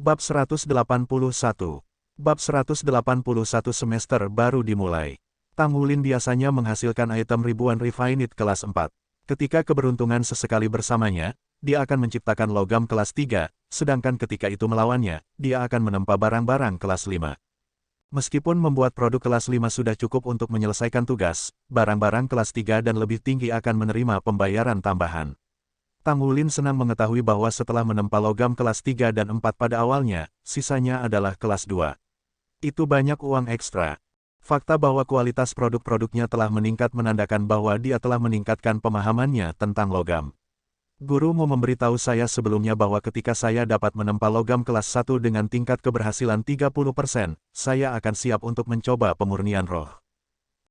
Bab 181. Bab 181 semester baru dimulai. Tang Wulin biasanya menghasilkan item ribuan refined kelas 4. Ketika keberuntungan sesekali bersamanya, dia akan menciptakan logam kelas 3, sedangkan ketika itu melawannya, dia akan menempa barang-barang kelas 5. Meskipun membuat produk kelas 5 sudah cukup untuk menyelesaikan tugas, barang-barang kelas 3 dan lebih tinggi akan menerima pembayaran tambahan. Tang Wulin senang mengetahui bahwa setelah menempa logam kelas 3 dan 4 pada awalnya, sisanya adalah kelas 2. Itu banyak uang ekstra. Fakta bahwa kualitas produk-produknya telah meningkat menandakan bahwa dia telah meningkatkan pemahamannya tentang logam. Gurumu memberitahu saya sebelumnya bahwa ketika saya dapat menempa logam kelas 1 dengan tingkat keberhasilan 30%, saya akan siap untuk mencoba pemurnian roh.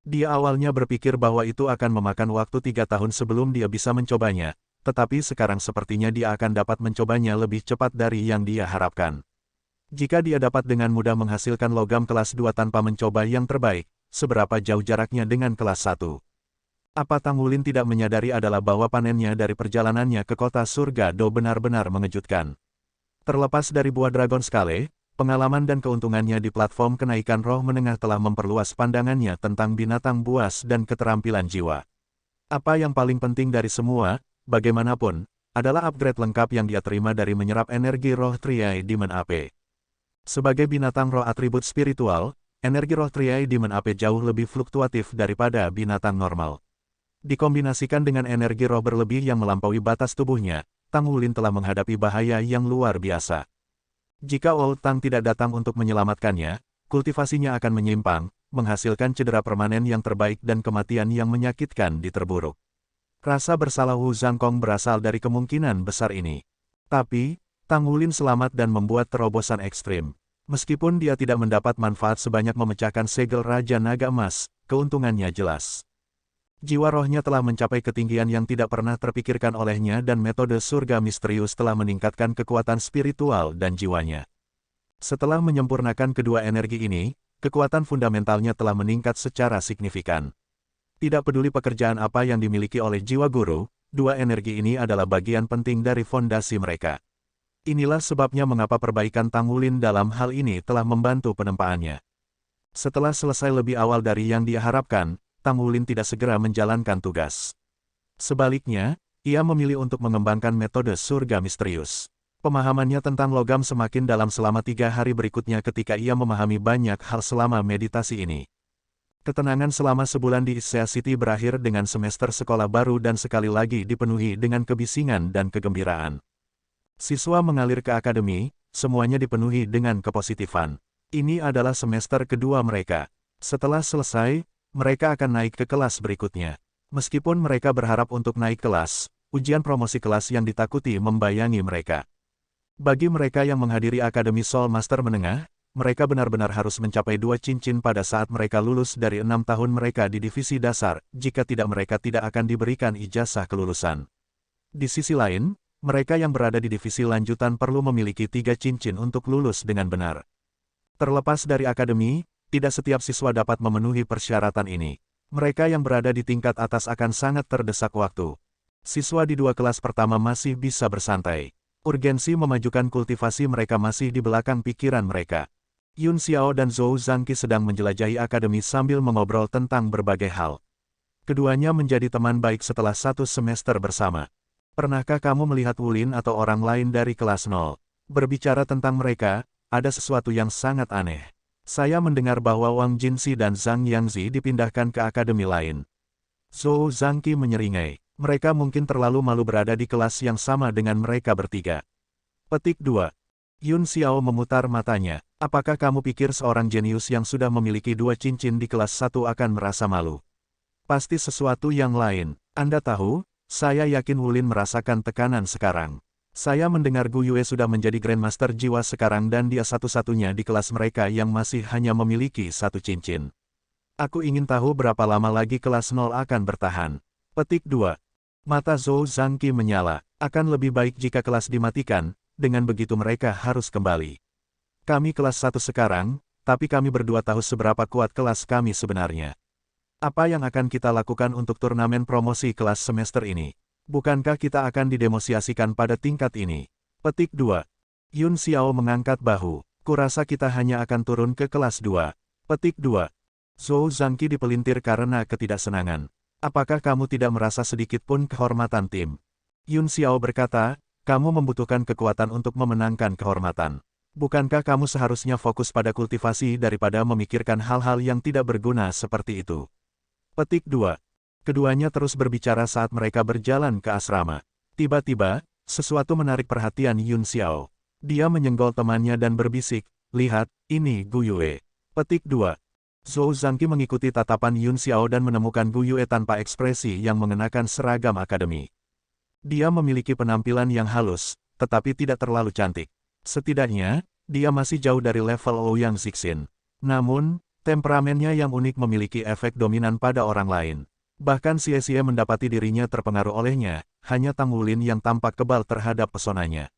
Dia awalnya berpikir bahwa itu akan memakan waktu 3 tahun sebelum dia bisa mencobanya, tetapi sekarang sepertinya dia akan dapat mencobanya lebih cepat dari yang dia harapkan. Jika dia dapat dengan mudah menghasilkan logam kelas 2 tanpa mencoba yang terbaik, seberapa jauh jaraknya dengan kelas 1? Apa Tang Wulin tidak menyadari adalah bahwa panennya dari perjalanannya ke kota surga Do benar-benar mengejutkan. Terlepas dari buah Dragon Scale, pengalaman dan keuntungannya di platform kenaikan roh menengah telah memperluas pandangannya tentang binatang buas dan keterampilan jiwa. Apa yang paling penting dari semua, bagaimanapun, adalah upgrade lengkap yang dia terima dari menyerap energi roh Triai Demon AP. Sebagai binatang roh atribut spiritual, energi roh Triai Demon AP jauh lebih fluktuatif daripada binatang normal. Dikombinasikan dengan energi roh berlebih yang melampaui batas tubuhnya, Tang Wulin telah menghadapi bahaya yang luar biasa. Jika Old Tang tidak datang untuk menyelamatkannya, kultivasinya akan menyimpang, menghasilkan cedera permanen yang terbaik dan kematian yang menyakitkan di terburuk. Rasa bersalah Wu Zhangkong berasal dari kemungkinan besar ini. Tapi, Tang Wulin selamat dan membuat terobosan ekstrim. Meskipun dia tidak mendapat manfaat sebanyak memecahkan segel Raja Naga Emas, keuntungannya jelas. Jiwa rohnya telah mencapai ketinggian yang tidak pernah terpikirkan olehnya dan metode surga misterius telah meningkatkan kekuatan spiritual dan jiwanya. Setelah menyempurnakan kedua energi ini, kekuatan fundamentalnya telah meningkat secara signifikan. Tidak peduli pekerjaan apa yang dimiliki oleh jiwa guru, dua energi ini adalah bagian penting dari fondasi mereka. Inilah sebabnya mengapa perbaikan Tang Wulin dalam hal ini telah membantu penempaannya. Setelah selesai lebih awal dari yang dia harapkan, Tang Wulin tidak segera menjalankan tugas. Sebaliknya, ia memilih untuk mengembangkan metode surga misterius. Pemahamannya tentang logam semakin dalam selama 3 hari berikutnya ketika ia memahami banyak hal selama meditasi ini. Ketenangan selama sebulan di Issea City berakhir dengan semester sekolah baru dan sekali lagi dipenuhi dengan kebisingan dan kegembiraan. Siswa mengalir ke akademi, semuanya dipenuhi dengan kepositifan. Ini adalah semester kedua mereka. Setelah selesai, mereka akan naik ke kelas berikutnya. Meskipun mereka berharap untuk naik kelas, ujian promosi kelas yang ditakuti membayangi mereka. Bagi mereka yang menghadiri Akademi Soul Master menengah, mereka benar-benar harus mencapai 2 cincin pada saat mereka lulus dari 6 tahun mereka di divisi dasar, jika tidak mereka tidak akan diberikan ijazah kelulusan. Di sisi lain, mereka yang berada di divisi lanjutan perlu memiliki 3 cincin untuk lulus dengan benar. Terlepas dari akademi, tidak setiap siswa dapat memenuhi persyaratan ini. Mereka yang berada di tingkat atas akan sangat terdesak waktu. Siswa di 2 kelas pertama masih bisa bersantai. Urgensi memajukan kultivasi mereka masih di belakang pikiran mereka. Yun Xiao dan Zhou Zhangqi sedang menjelajahi akademi sambil mengobrol tentang berbagai hal. Keduanya menjadi teman baik setelah 1 semester bersama. Pernahkah kamu melihat Wulin atau orang lain dari kelas 0? Berbicara tentang mereka, ada sesuatu yang sangat aneh. Saya mendengar bahwa Wang Jinxi dan Zhang Yangzi dipindahkan ke akademi lain. Zhou Zhangqi menyeringai. Mereka mungkin terlalu malu berada di kelas yang sama dengan mereka bertiga. Petik 2. Yun Xiao memutar matanya. Apakah kamu pikir seorang jenius yang sudah memiliki 2 cincin di kelas 1 akan merasa malu? Pasti sesuatu yang lain. Anda tahu, saya yakin Wulin merasakan tekanan sekarang. Saya mendengar Gu Yue sudah menjadi Grandmaster jiwa sekarang dan dia satu-satunya di kelas mereka yang masih hanya memiliki 1 cincin. Aku ingin tahu berapa lama lagi kelas 0 akan bertahan. Petik 2. Mata Zhou Zhangqi menyala. Akan lebih baik jika kelas dimatikan, dengan begitu mereka harus kembali. Kami kelas 1 sekarang, tapi kami berdua tahu seberapa kuat kelas kami sebenarnya. Apa yang akan kita lakukan untuk turnamen promosi kelas semester ini? Bukankah kita akan didemosiasikan pada tingkat ini? Petik 2. Yun Xiao mengangkat bahu. Kurasa kita hanya akan turun ke kelas 2. Petik 2. Zhou Zhangqi dipelintir karena ketidaksenangan. Apakah kamu tidak merasa sedikit pun kehormatan tim? Yun Xiao berkata, kamu membutuhkan kekuatan untuk memenangkan kehormatan. Bukankah kamu seharusnya fokus pada kultivasi daripada memikirkan hal-hal yang tidak berguna seperti itu? Petik 2. Keduanya terus berbicara saat mereka berjalan ke asrama. Tiba-tiba, sesuatu menarik perhatian Yun Xiao. Dia menyenggol temannya dan berbisik, lihat, ini Gu Yue. Petik 2. Zhou Zhangqi mengikuti tatapan Yun Xiao dan menemukan Gu Yue tanpa ekspresi yang mengenakan seragam akademi. Dia memiliki penampilan yang halus, tetapi tidak terlalu cantik. Setidaknya, dia masih jauh dari level Ouyang Zixin. Namun, temperamennya yang unik memiliki efek dominan pada orang lain. Bahkan Xie mendapati dirinya terpengaruh olehnya, hanya Tang Wulin yang tampak kebal terhadap pesonanya.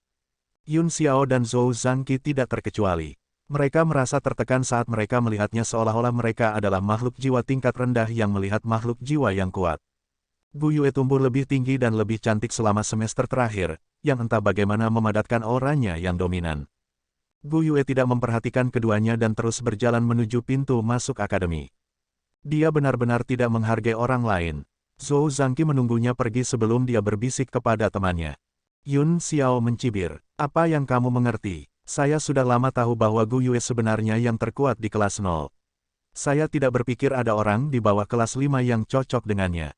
Yun Xiao dan Zhou Zhangqi tidak terkecuali. Mereka merasa tertekan saat mereka melihatnya seolah-olah mereka adalah makhluk jiwa tingkat rendah yang melihat makhluk jiwa yang kuat. Gu Yue tumbuh lebih tinggi dan lebih cantik selama semester terakhir, yang entah bagaimana memadatkan auranya yang dominan. Gu Yue tidak memperhatikan keduanya dan terus berjalan menuju pintu masuk akademi. Dia benar-benar tidak menghargai orang lain. Zhou Zhangqi menunggunya pergi sebelum dia berbisik kepada temannya. Yun Xiao mencibir, apa yang kamu mengerti? Saya sudah lama tahu bahwa Gu Yue sebenarnya yang terkuat di kelas 0. Saya tidak berpikir ada orang di bawah kelas 5 yang cocok dengannya.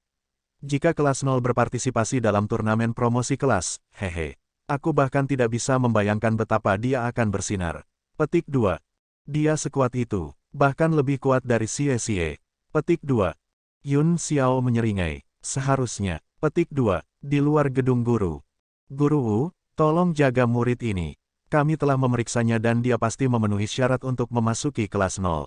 Jika kelas 0 berpartisipasi dalam turnamen promosi kelas, hehe. Aku bahkan tidak bisa membayangkan betapa dia akan bersinar. Petik 2. Dia sekuat itu, bahkan lebih kuat dari Xie. Petik 2. Yun Xiao menyeringai. Seharusnya. Petik 2. Di luar gedung guru. Guru Wu, tolong jaga murid ini. Kami telah memeriksanya dan dia pasti memenuhi syarat untuk memasuki kelas 0.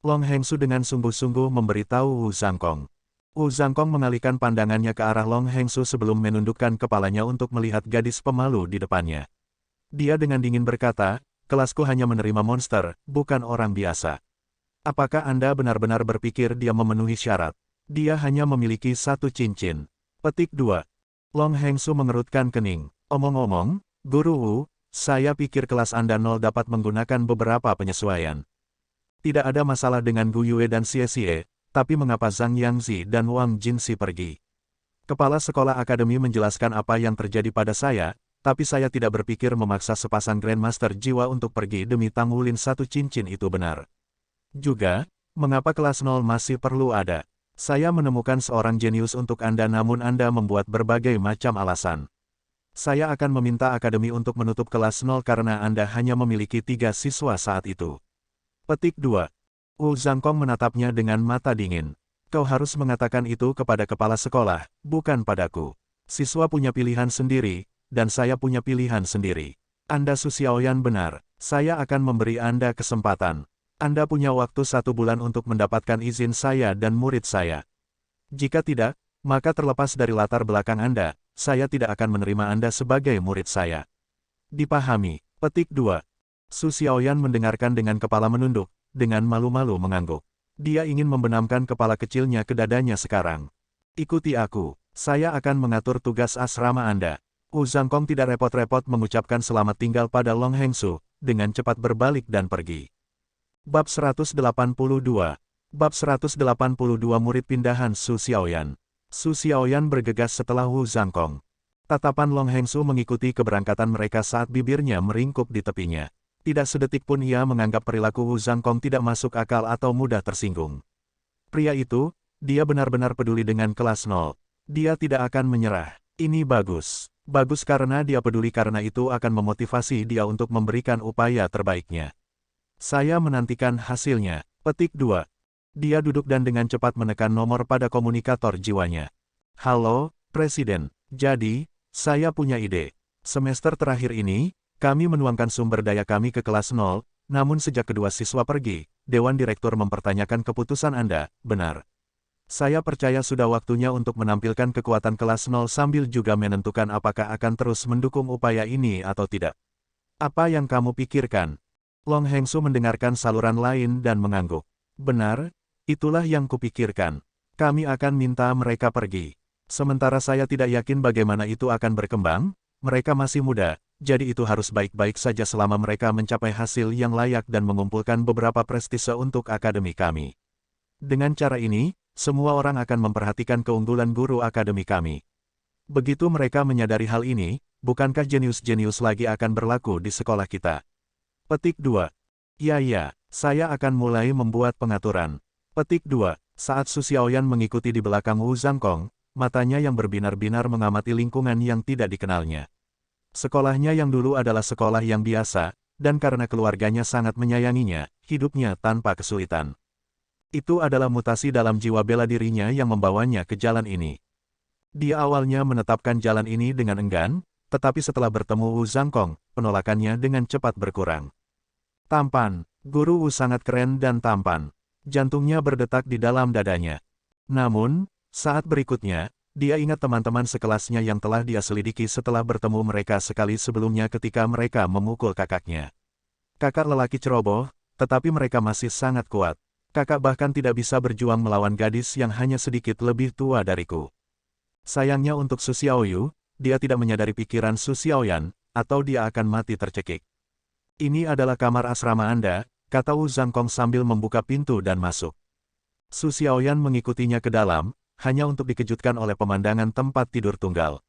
Long Hengsu dengan sungguh-sungguh memberitahu Wu Zhangkong. Wu Zhangkong mengalihkan pandangannya ke arah Long Hengsu sebelum menundukkan kepalanya untuk melihat gadis pemalu di depannya. Dia dengan dingin berkata, kelasku hanya menerima monster, bukan orang biasa. Apakah Anda benar-benar berpikir dia memenuhi syarat? Dia hanya memiliki satu cincin. Petik 2. Long Hengsu mengerutkan kening. Omong-omong, Guru Wu, saya pikir kelas Anda 0 dapat menggunakan beberapa penyesuaian. Tidak ada masalah dengan Gu Yue dan Xie, tapi mengapa Zhang Yangzi dan Wang Jinxi pergi? Kepala sekolah akademi menjelaskan apa yang terjadi pada saya, tapi saya tidak berpikir memaksa sepasang Grandmaster jiwa untuk pergi demi Tang Wulin satu cincin itu benar. Juga, mengapa kelas 0 masih perlu ada? Saya menemukan seorang jenius untuk Anda namun Anda membuat berbagai macam alasan. Saya akan meminta akademi untuk menutup kelas 0 karena Anda hanya memiliki 3 siswa saat itu. Petik 2. Wu Zhangkong menatapnya dengan mata dingin. Kau harus mengatakan itu kepada kepala sekolah, bukan padaku. Siswa punya pilihan sendiri, dan saya punya pilihan sendiri. Anda Su Xiaoyan benar, saya akan memberi Anda kesempatan. Anda punya waktu 1 bulan untuk mendapatkan izin saya dan murid saya. Jika tidak, maka terlepas dari latar belakang Anda, saya tidak akan menerima Anda sebagai murid saya. Dipahami. Petik 2. Su Xiaoyan mendengarkan dengan kepala menunduk, dengan malu-malu mengangguk. Dia ingin membenamkan kepala kecilnya ke dadanya sekarang. Ikuti aku, saya akan mengatur tugas asrama Anda. Wu Zhangkong tidak repot-repot mengucapkan selamat tinggal pada Long Hengsu, dengan cepat berbalik dan pergi. Bab 182. Bab 182 murid pindahan Su Xiaoyan. Su Xiaoyan bergegas setelah Wu Zhangkong. Tatapan Long Hengsu mengikuti keberangkatan mereka saat bibirnya meringkuk di tepinya. Tidak sedetik pun ia menganggap perilaku Wu Zhangkong tidak masuk akal atau mudah tersinggung. Pria itu, dia benar-benar peduli dengan kelas 0. Dia tidak akan menyerah. Ini bagus. Bagus karena dia peduli karena itu akan memotivasi dia untuk memberikan upaya terbaiknya. Saya menantikan hasilnya. Petik 2. Dia duduk dan dengan cepat menekan nomor pada komunikator jiwanya. Halo, Presiden. Jadi, saya punya ide. Semester terakhir ini, kami menuangkan sumber daya kami ke kelas 0, namun sejak kedua siswa pergi, Dewan Direktur mempertanyakan keputusan Anda, benar. Saya percaya sudah waktunya untuk menampilkan kekuatan kelas 0 sambil juga menentukan apakah akan terus mendukung upaya ini atau tidak. Apa yang kamu pikirkan? Long Hengsu mendengarkan saluran lain dan mengangguk. Benar, itulah yang kupikirkan. Kami akan minta mereka pergi. Sementara saya tidak yakin bagaimana itu akan berkembang, mereka masih muda, jadi itu harus baik-baik saja selama mereka mencapai hasil yang layak dan mengumpulkan beberapa prestise untuk akademi kami. Dengan cara ini, semua orang akan memperhatikan keunggulan guru akademi kami. Begitu mereka menyadari hal ini, bukankah jenius-jenius lagi akan berlaku di sekolah kita? Petik 2. Ya, saya akan mulai membuat pengaturan. Petik 2. Saat Su Xiaoyan mengikuti di belakang Wu Zhangkong, matanya yang berbinar-binar mengamati lingkungan yang tidak dikenalnya. Sekolahnya yang dulu adalah sekolah yang biasa, dan karena keluarganya sangat menyayanginya, hidupnya tanpa kesulitan. Itu adalah mutasi dalam jiwa bela dirinya yang membawanya ke jalan ini. Dia awalnya menetapkan jalan ini dengan enggan, tetapi setelah bertemu Wu Zhangkong, penolakannya dengan cepat berkurang. Tampan, guru Wu sangat keren dan tampan. Jantungnya berdetak di dalam dadanya. Namun, saat berikutnya, dia ingat teman-teman sekelasnya yang telah dia selidiki setelah bertemu mereka sekali sebelumnya ketika mereka memukul kakaknya. Kakak lelaki ceroboh, tetapi mereka masih sangat kuat. Kakak bahkan tidak bisa berjuang melawan gadis yang hanya sedikit lebih tua dariku. Sayangnya untuk Su Xiaoyu, dia tidak menyadari pikiran Su Xiaoyan, atau dia akan mati tercekik. Ini adalah kamar asrama Anda, kata Wu Zhangkong sambil membuka pintu dan masuk. Su Xiaoyan mengikutinya ke dalam, hanya untuk dikejutkan oleh pemandangan tempat tidur tunggal.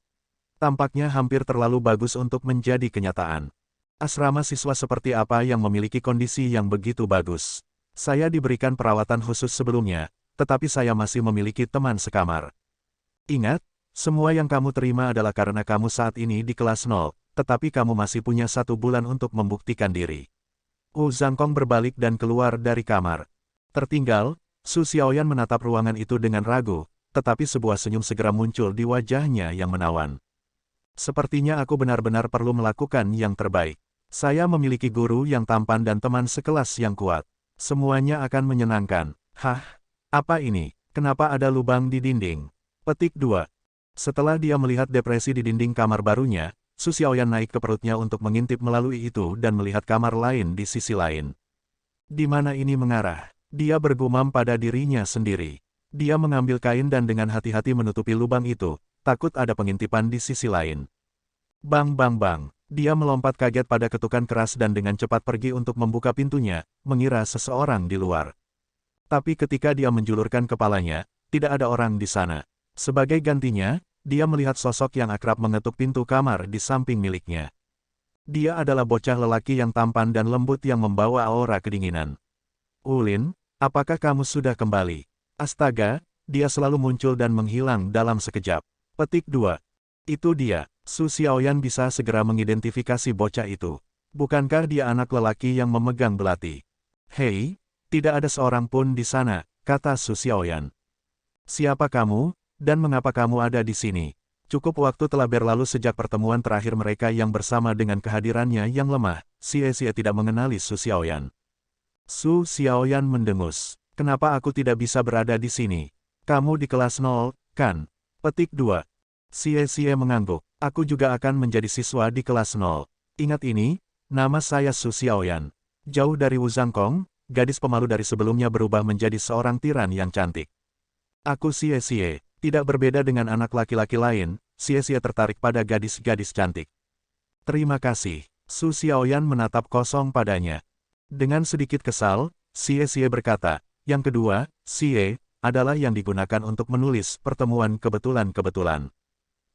Tampaknya hampir terlalu bagus untuk menjadi kenyataan. Asrama siswa seperti apa yang memiliki kondisi yang begitu bagus? Saya diberikan perawatan khusus sebelumnya, tetapi saya masih memiliki teman sekamar. Ingat, semua yang kamu terima adalah karena kamu saat ini di kelas 0, tetapi kamu masih punya 1 bulan untuk membuktikan diri. Wu Zhangkong berbalik dan keluar dari kamar. Tertinggal, Su Xiaoyan menatap ruangan itu dengan ragu, tetapi sebuah senyum segera muncul di wajahnya yang menawan. Sepertinya aku benar-benar perlu melakukan yang terbaik. Saya memiliki guru yang tampan dan teman sekelas yang kuat. Semuanya akan menyenangkan. Hah? Apa ini? Kenapa ada lubang di dinding? Petik 2. Setelah dia melihat depresi di dinding kamar barunya, Su Xiaoyan naik ke perutnya untuk mengintip melalui itu dan melihat kamar lain di sisi lain. Di mana ini mengarah? Dia bergumam pada dirinya sendiri. Dia mengambil kain dan dengan hati-hati menutupi lubang itu, takut ada pengintipan di sisi lain. Bang bang bang. Dia melompat kaget pada ketukan keras dan dengan cepat pergi untuk membuka pintunya, mengira seseorang di luar. Tapi ketika dia menjulurkan kepalanya, tidak ada orang di sana. Sebagai gantinya, dia melihat sosok yang akrab mengetuk pintu kamar di samping miliknya. Dia adalah bocah lelaki yang tampan dan lembut yang membawa aura kedinginan. Ulin, apakah kamu sudah kembali? Astaga, dia selalu muncul dan menghilang dalam sekejap. Petik 2. Itu dia. Su Xiaoyan bisa segera mengidentifikasi bocah itu. Bukankah dia anak lelaki yang memegang belati? Hei, tidak ada seorang pun di sana, kata Su Xiaoyan. Siapa kamu, dan mengapa kamu ada di sini? Cukup waktu telah berlalu sejak pertemuan terakhir mereka yang bersama dengan kehadirannya yang lemah, Xie tidak mengenali Su Xiaoyan. Su Xiaoyan mendengus. Kenapa aku tidak bisa berada di sini? Kamu di kelas 0, kan? Petik 2. Xie mengangguk. Aku juga akan menjadi siswa di kelas 0. Ingat ini, nama saya Su Xiaoyan. Jauh dari Wu Zhangkong, gadis pemalu dari sebelumnya berubah menjadi seorang tiran yang cantik. Aku Xie, tidak berbeda dengan anak laki-laki lain, Xie tertarik pada gadis-gadis cantik. Terima kasih. Su Xiaoyan menatap kosong padanya. Dengan sedikit kesal, Xie berkata, yang kedua, Xie, adalah yang digunakan untuk menulis pertemuan kebetulan-kebetulan.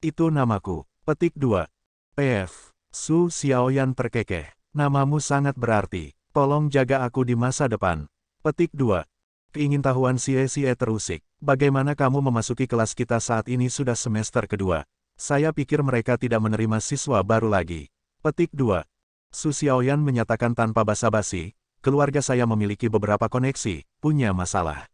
Itu namaku. Petik 2. PF. Su Xiaoyan terkekeh. Namamu sangat berarti. Tolong jaga aku di masa depan. Petik 2. Keingintahuan Xie terusik. Bagaimana kamu memasuki kelas kita saat ini sudah semester kedua? Saya pikir mereka tidak menerima siswa baru lagi. Petik 2. Su Xiaoyan menyatakan tanpa basa-basi, keluarga saya memiliki beberapa koneksi, punya masalah.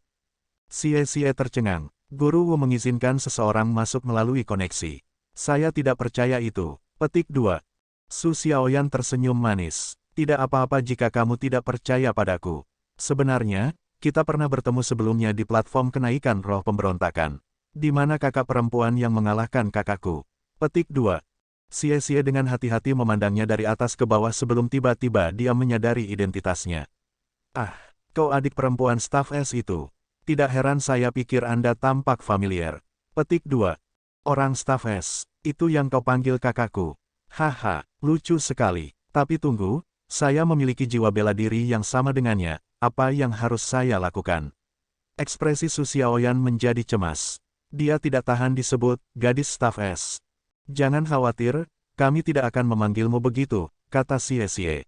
Xie tercengang. Guru Wu mengizinkan seseorang masuk melalui koneksi. Saya tidak percaya itu. Petik 2. Su Xiaoyan tersenyum manis. Tidak apa-apa jika kamu tidak percaya padaku. Sebenarnya, kita pernah bertemu sebelumnya di platform kenaikan roh pemberontakan. Di mana kakak perempuan yang mengalahkan kakakku. Petik 2. Xie dengan hati-hati memandangnya dari atas ke bawah sebelum tiba-tiba dia menyadari identitasnya. Ah, kau adik perempuan staf S itu. Tidak heran saya pikir Anda tampak familiar. Petik 2. Orang staf S, itu yang kau panggil kakakku. Haha, lucu sekali. Tapi tunggu, saya memiliki jiwa bela diri yang sama dengannya, apa yang harus saya lakukan? Ekspresi Su Xiaoyan menjadi cemas. Dia tidak tahan disebut gadis staf S. Jangan khawatir, kami tidak akan memanggilmu begitu, kata Xie.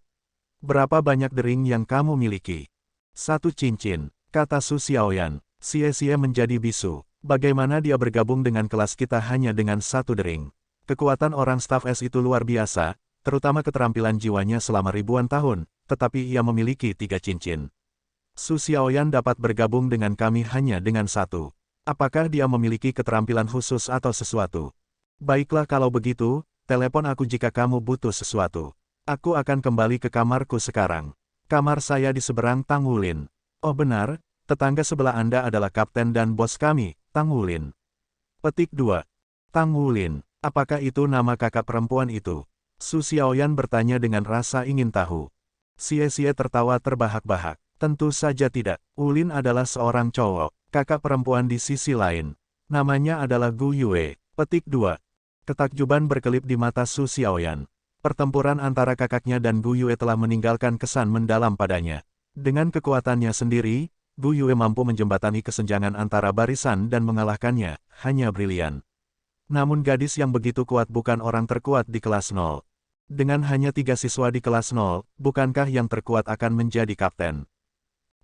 Berapa banyak dering yang kamu miliki? 1 cincin, kata Su Xiaoyan. Xie menjadi bisu. Bagaimana dia bergabung dengan kelas kita hanya dengan 1 dering? Kekuatan orang staf S itu luar biasa, terutama keterampilan jiwanya selama ribuan tahun, tetapi ia memiliki 3 cincin. Su Xiaoyan dapat bergabung dengan kami hanya dengan 1. Apakah dia memiliki keterampilan khusus atau sesuatu? Baiklah kalau begitu, telepon aku jika kamu butuh sesuatu. Aku akan kembali ke kamarku sekarang. Kamar saya di seberang Tang Wulin. Oh benar, tetangga sebelah Anda adalah kapten dan bos kami, Tang Wulin. Petik 2. Tang Wulin, apakah itu nama kakak perempuan itu? Su Xiaoyan bertanya dengan rasa ingin tahu. Xie tertawa terbahak-bahak. Tentu saja tidak. Wulin adalah seorang cowok, kakak perempuan di sisi lain. Namanya adalah Gu Yue. Petik 2. Ketakjuban berkelip di mata Su Xiaoyan. Pertempuran antara kakaknya dan Gu Yue telah meninggalkan kesan mendalam padanya. Dengan kekuatannya sendiri, Gu Yue mampu menjembatani kesenjangan antara barisan dan mengalahkannya, hanya brilian. Namun gadis yang begitu kuat bukan orang terkuat di kelas 0. Dengan hanya 3 siswa di kelas 0, bukankah yang terkuat akan menjadi kapten?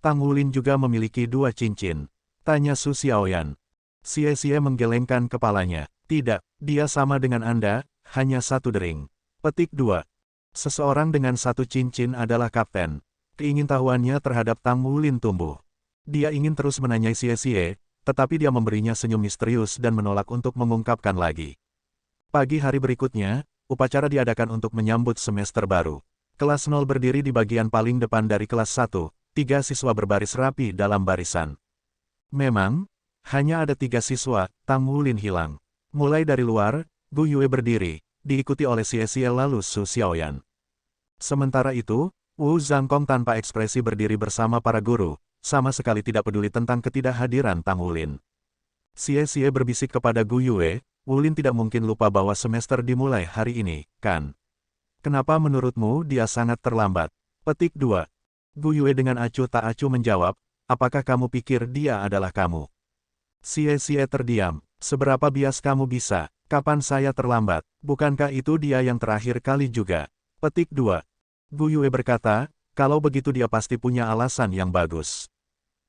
Tang Wulin juga memiliki 2 cincin. Tanya Su Xiaoyan. Xie menggelengkan kepalanya. Tidak, dia sama dengan Anda, hanya 1 dering. Petik 2. Seseorang dengan 1 cincin adalah kapten. Keingintahuannya terhadap Tang Wulin tumbuh. Dia ingin terus menanyai Xie, tetapi dia memberinya senyum misterius dan menolak untuk mengungkapkan lagi. Pagi hari berikutnya, upacara diadakan untuk menyambut semester baru. Kelas 0 berdiri di bagian paling depan dari kelas 1, 3 siswa berbaris rapi dalam barisan. Memang, hanya ada 3 siswa, Tang Wulin hilang. Mulai dari luar, Gu Yue berdiri, diikuti oleh Xie lalu Su Xiaoyan. Sementara itu, Wu Zhangkong tanpa ekspresi berdiri bersama para guru, sama sekali tidak peduli tentang ketidakhadiran Tang Wulin. Xie berbisik kepada Gu Yue, Wulin tidak mungkin lupa bahwa semester dimulai hari ini, kan? Kenapa menurutmu dia sangat terlambat? Petik 2. Gu Yue dengan acuh tak acuh menjawab, apakah kamu pikir dia adalah kamu? Xie terdiam, seberapa bias kamu bisa, kapan saya terlambat, bukankah itu dia yang terakhir kali juga? Petik 2. Gu Yue berkata, kalau begitu dia pasti punya alasan yang bagus.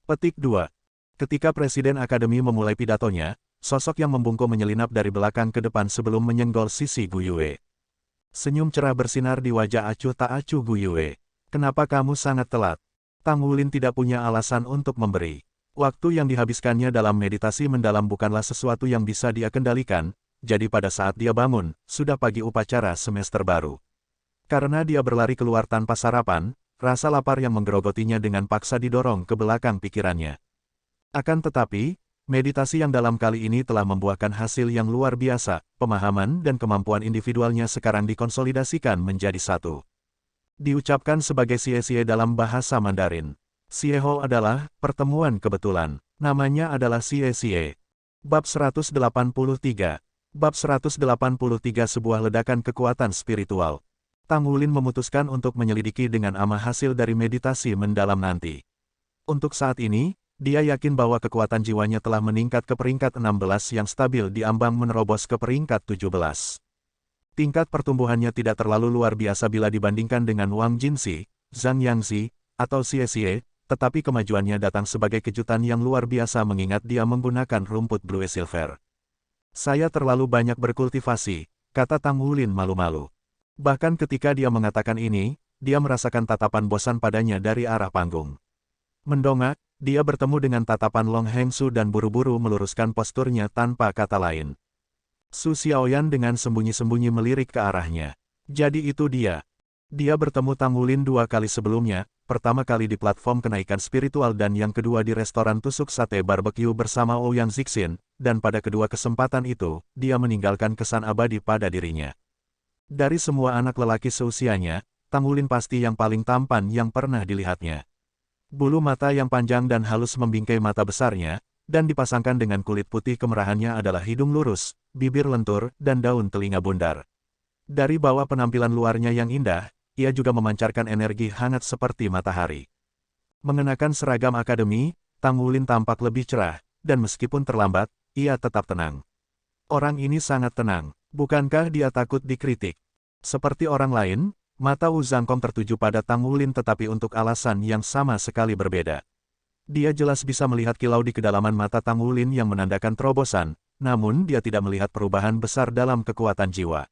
Petik 2. Ketika Presiden Akademi memulai pidatonya, sosok yang membungkuk menyelinap dari belakang ke depan sebelum menyenggol sisi Gu Yue. Senyum cerah bersinar di wajah acuh tak acuh Gu Yue. Kenapa kamu sangat telat? Tang Wulin tidak punya alasan untuk memberi. Waktu yang dihabiskannya dalam meditasi mendalam bukanlah sesuatu yang bisa dia kendalikan, jadi pada saat dia bangun, sudah pagi upacara semester baru. Karena dia berlari keluar tanpa sarapan, rasa lapar yang menggerogotinya dengan paksa didorong ke belakang pikirannya. Akan tetapi, meditasi yang dalam kali ini telah membuahkan hasil yang luar biasa, pemahaman dan kemampuan individualnya sekarang dikonsolidasikan menjadi satu. Diucapkan sebagai Xie dalam bahasa Mandarin. Xieho adalah pertemuan kebetulan. Namanya adalah Xie. Bab 183. Bab 183 sebuah ledakan kekuatan spiritual. Tang Wulin memutuskan untuk menyelidiki dengan amah hasil dari meditasi mendalam nanti. Untuk saat ini, dia yakin bahwa kekuatan jiwanya telah meningkat ke peringkat 16 yang stabil di ambang menerobos ke peringkat 17. Tingkat pertumbuhannya tidak terlalu luar biasa bila dibandingkan dengan Wang Jinxi, Zhang Yangzi, atau Xie, tetapi kemajuannya datang sebagai kejutan yang luar biasa mengingat dia menggunakan rumput Blue Silver. Saya terlalu banyak berkultivasi, kata Tang Wulin malu-malu. Bahkan ketika dia mengatakan ini, dia merasakan tatapan bosan padanya dari arah panggung. Mendongak, dia bertemu dengan tatapan Long Hengsu dan buru-buru meluruskan posturnya tanpa kata lain. Su Xiaoyan dengan sembunyi-sembunyi melirik ke arahnya. Jadi itu dia. Dia bertemu Tang Wulin 2 kali sebelumnya, pertama kali di platform kenaikan spiritual dan yang kedua di restoran tusuk sate barbecue bersama Ouyang Zixin, dan pada kedua kesempatan itu, dia meninggalkan kesan abadi pada dirinya. Dari semua anak lelaki seusianya, Tang Wulin pasti yang paling tampan yang pernah dilihatnya. Bulu mata yang panjang dan halus membingkai mata besarnya, dan dipasangkan dengan kulit putih kemerahannya adalah hidung lurus, bibir lentur, dan daun telinga bundar. Dari bawah penampilan luarnya yang indah, ia juga memancarkan energi hangat seperti matahari. Mengenakan seragam akademi, Tang Wulin tampak lebih cerah, dan meskipun terlambat, ia tetap tenang. Orang ini sangat tenang, bukankah dia takut dikritik? Seperti orang lain, mata Wu Zhangkong tertuju pada Tang Wulin tetapi untuk alasan yang sama sekali berbeda. Dia jelas bisa melihat kilau di kedalaman mata Tang Wulin yang menandakan terobosan, namun dia tidak melihat perubahan besar dalam kekuatan jiwa.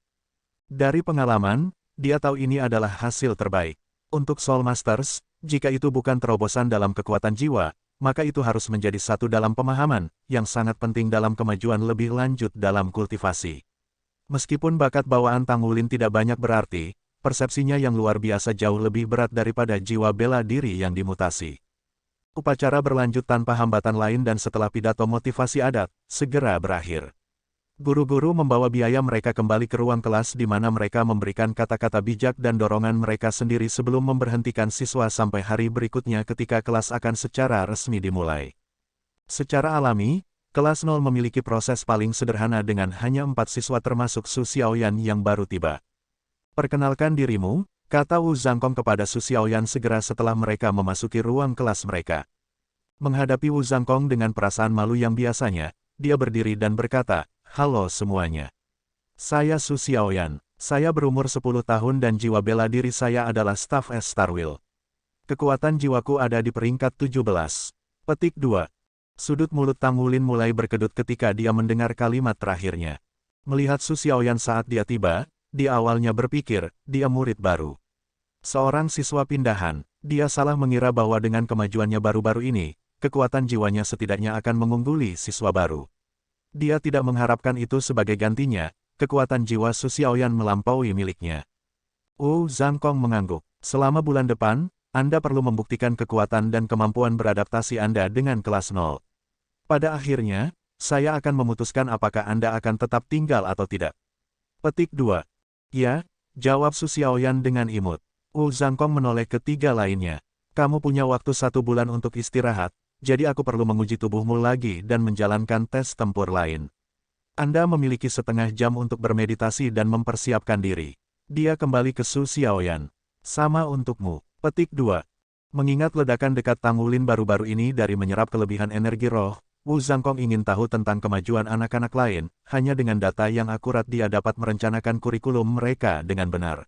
Dari pengalaman, dia tahu ini adalah hasil terbaik. Untuk Soul Masters, jika itu bukan terobosan dalam kekuatan jiwa, maka itu harus menjadi satu dalam pemahaman, yang sangat penting dalam kemajuan lebih lanjut dalam kultivasi. Meskipun bakat bawaan Tang Wulin tidak banyak berarti, persepsinya yang luar biasa jauh lebih berat daripada jiwa bela diri yang dimutasi. Upacara berlanjut tanpa hambatan lain dan setelah pidato motivasi adat, segera berakhir. Guru-guru membawa biaya mereka kembali ke ruang kelas di mana mereka memberikan kata-kata bijak dan dorongan mereka sendiri sebelum memberhentikan siswa sampai hari berikutnya ketika kelas akan secara resmi dimulai. Secara alami, kelas 0 memiliki proses paling sederhana dengan hanya 4 siswa termasuk Su Xiaoyan yang baru tiba. Perkenalkan dirimu, kata Wu Zhangkong kepada Su Xiaoyan segera setelah mereka memasuki ruang kelas mereka. Menghadapi Wu Zhangkong dengan perasaan malu yang biasanya, dia berdiri dan berkata, "Halo semuanya. Saya Su Xiaoyan. Saya berumur 10 tahun dan jiwa bela diri saya adalah staf S Starwheel. Kekuatan jiwaku ada di peringkat 17. Petik 2. Sudut mulut Tang Wulin mulai berkedut ketika dia mendengar kalimat terakhirnya. Melihat Su Xiaoyan saat dia tiba, dia awalnya berpikir, dia murid baru. Seorang siswa pindahan, dia salah mengira bahwa dengan kemajuannya baru-baru ini, kekuatan jiwanya setidaknya akan mengungguli siswa baru. Dia tidak mengharapkan itu sebagai gantinya, kekuatan jiwa Su Xiaoyan melampaui miliknya. Wu Zhangkong mengangguk. Selama bulan depan, Anda perlu membuktikan kekuatan dan kemampuan beradaptasi Anda dengan kelas 0. Pada akhirnya, saya akan memutuskan apakah Anda akan tetap tinggal atau tidak. Petik 2. Ya, jawab Su Xiaoyan dengan imut. Wu Zhangkong menoleh ke tiga lainnya. Kamu punya waktu 1 bulan untuk istirahat. Jadi aku perlu menguji tubuhmu lagi dan menjalankan tes tempur lain. Anda memiliki setengah jam untuk bermeditasi dan mempersiapkan diri. Dia kembali ke Su Xiaoyan. Sama untukmu. Petik 2. Mengingat ledakan dekat Tang Wulin baru-baru ini dari menyerap kelebihan energi roh, Wu Zhangkong ingin tahu tentang kemajuan anak-anak lain, hanya dengan data yang akurat dia dapat merencanakan kurikulum mereka dengan benar.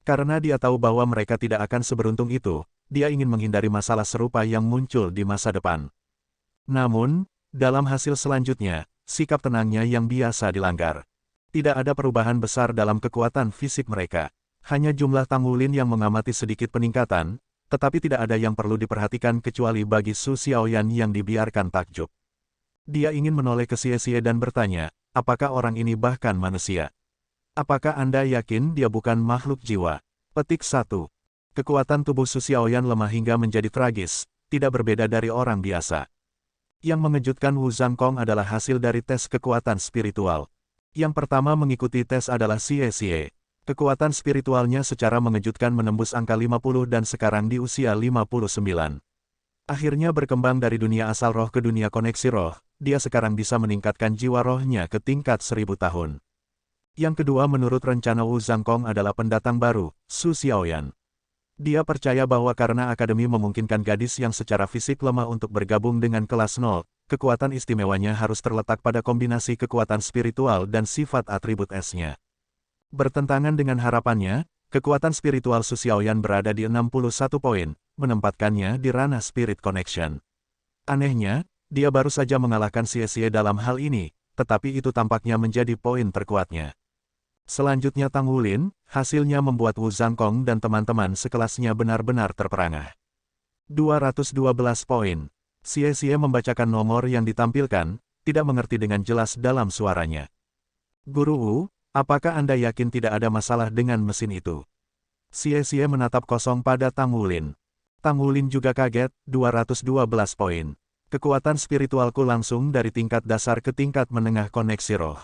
Karena dia tahu bahwa mereka tidak akan seberuntung itu, dia ingin menghindari masalah serupa yang muncul di masa depan. Namun, dalam hasil selanjutnya, sikap tenangnya yang biasa dilanggar. Tidak ada perubahan besar dalam kekuatan fisik mereka. Hanya jumlah Tang Wulin yang mengamati sedikit peningkatan, tetapi tidak ada yang perlu diperhatikan kecuali bagi Su Xiaoyan yang dibiarkan takjub. Dia ingin menoleh ke Xie dan bertanya, apakah orang ini bahkan manusia? Apakah Anda yakin dia bukan makhluk jiwa? Petik 1. Kekuatan tubuh Su Xiaoyan lemah hingga menjadi tragis, tidak berbeda dari orang biasa. Yang mengejutkan Wu Zhangkong adalah hasil dari tes kekuatan spiritual. Yang pertama mengikuti tes adalah Xie. Kekuatan spiritualnya secara mengejutkan menembus angka 50 dan sekarang di usia 59. Akhirnya berkembang dari dunia asal roh ke dunia koneksi roh, dia sekarang bisa meningkatkan jiwa rohnya ke tingkat 1000 tahun. Yang kedua menurut rencana Wu Zhangkong adalah pendatang baru, Su Xiaoyan. Dia percaya bahwa karena akademi memungkinkan gadis yang secara fisik lemah untuk bergabung dengan kelas 0, kekuatan istimewanya harus terletak pada kombinasi kekuatan spiritual dan sifat atribut S-nya. Bertentangan dengan harapannya, kekuatan spiritual Su Xiaoyan berada di 61 poin, menempatkannya di ranah Spirit Connection. Anehnya, dia baru saja mengalahkan Xie dalam hal ini, tetapi itu tampaknya menjadi poin terkuatnya. Selanjutnya Tang Wulin, hasilnya membuat Wu Zhangkong dan teman-teman sekelasnya benar-benar terperangah. 212 poin. Xie membacakan nomor yang ditampilkan, tidak mengerti dengan jelas dalam suaranya. Guru Wu, apakah Anda yakin tidak ada masalah dengan mesin itu? Xie menatap kosong pada Tang Wulin. Tang Wulin juga kaget, 212 poin. Kekuatan spiritualku langsung dari tingkat dasar ke tingkat menengah koneksi roh.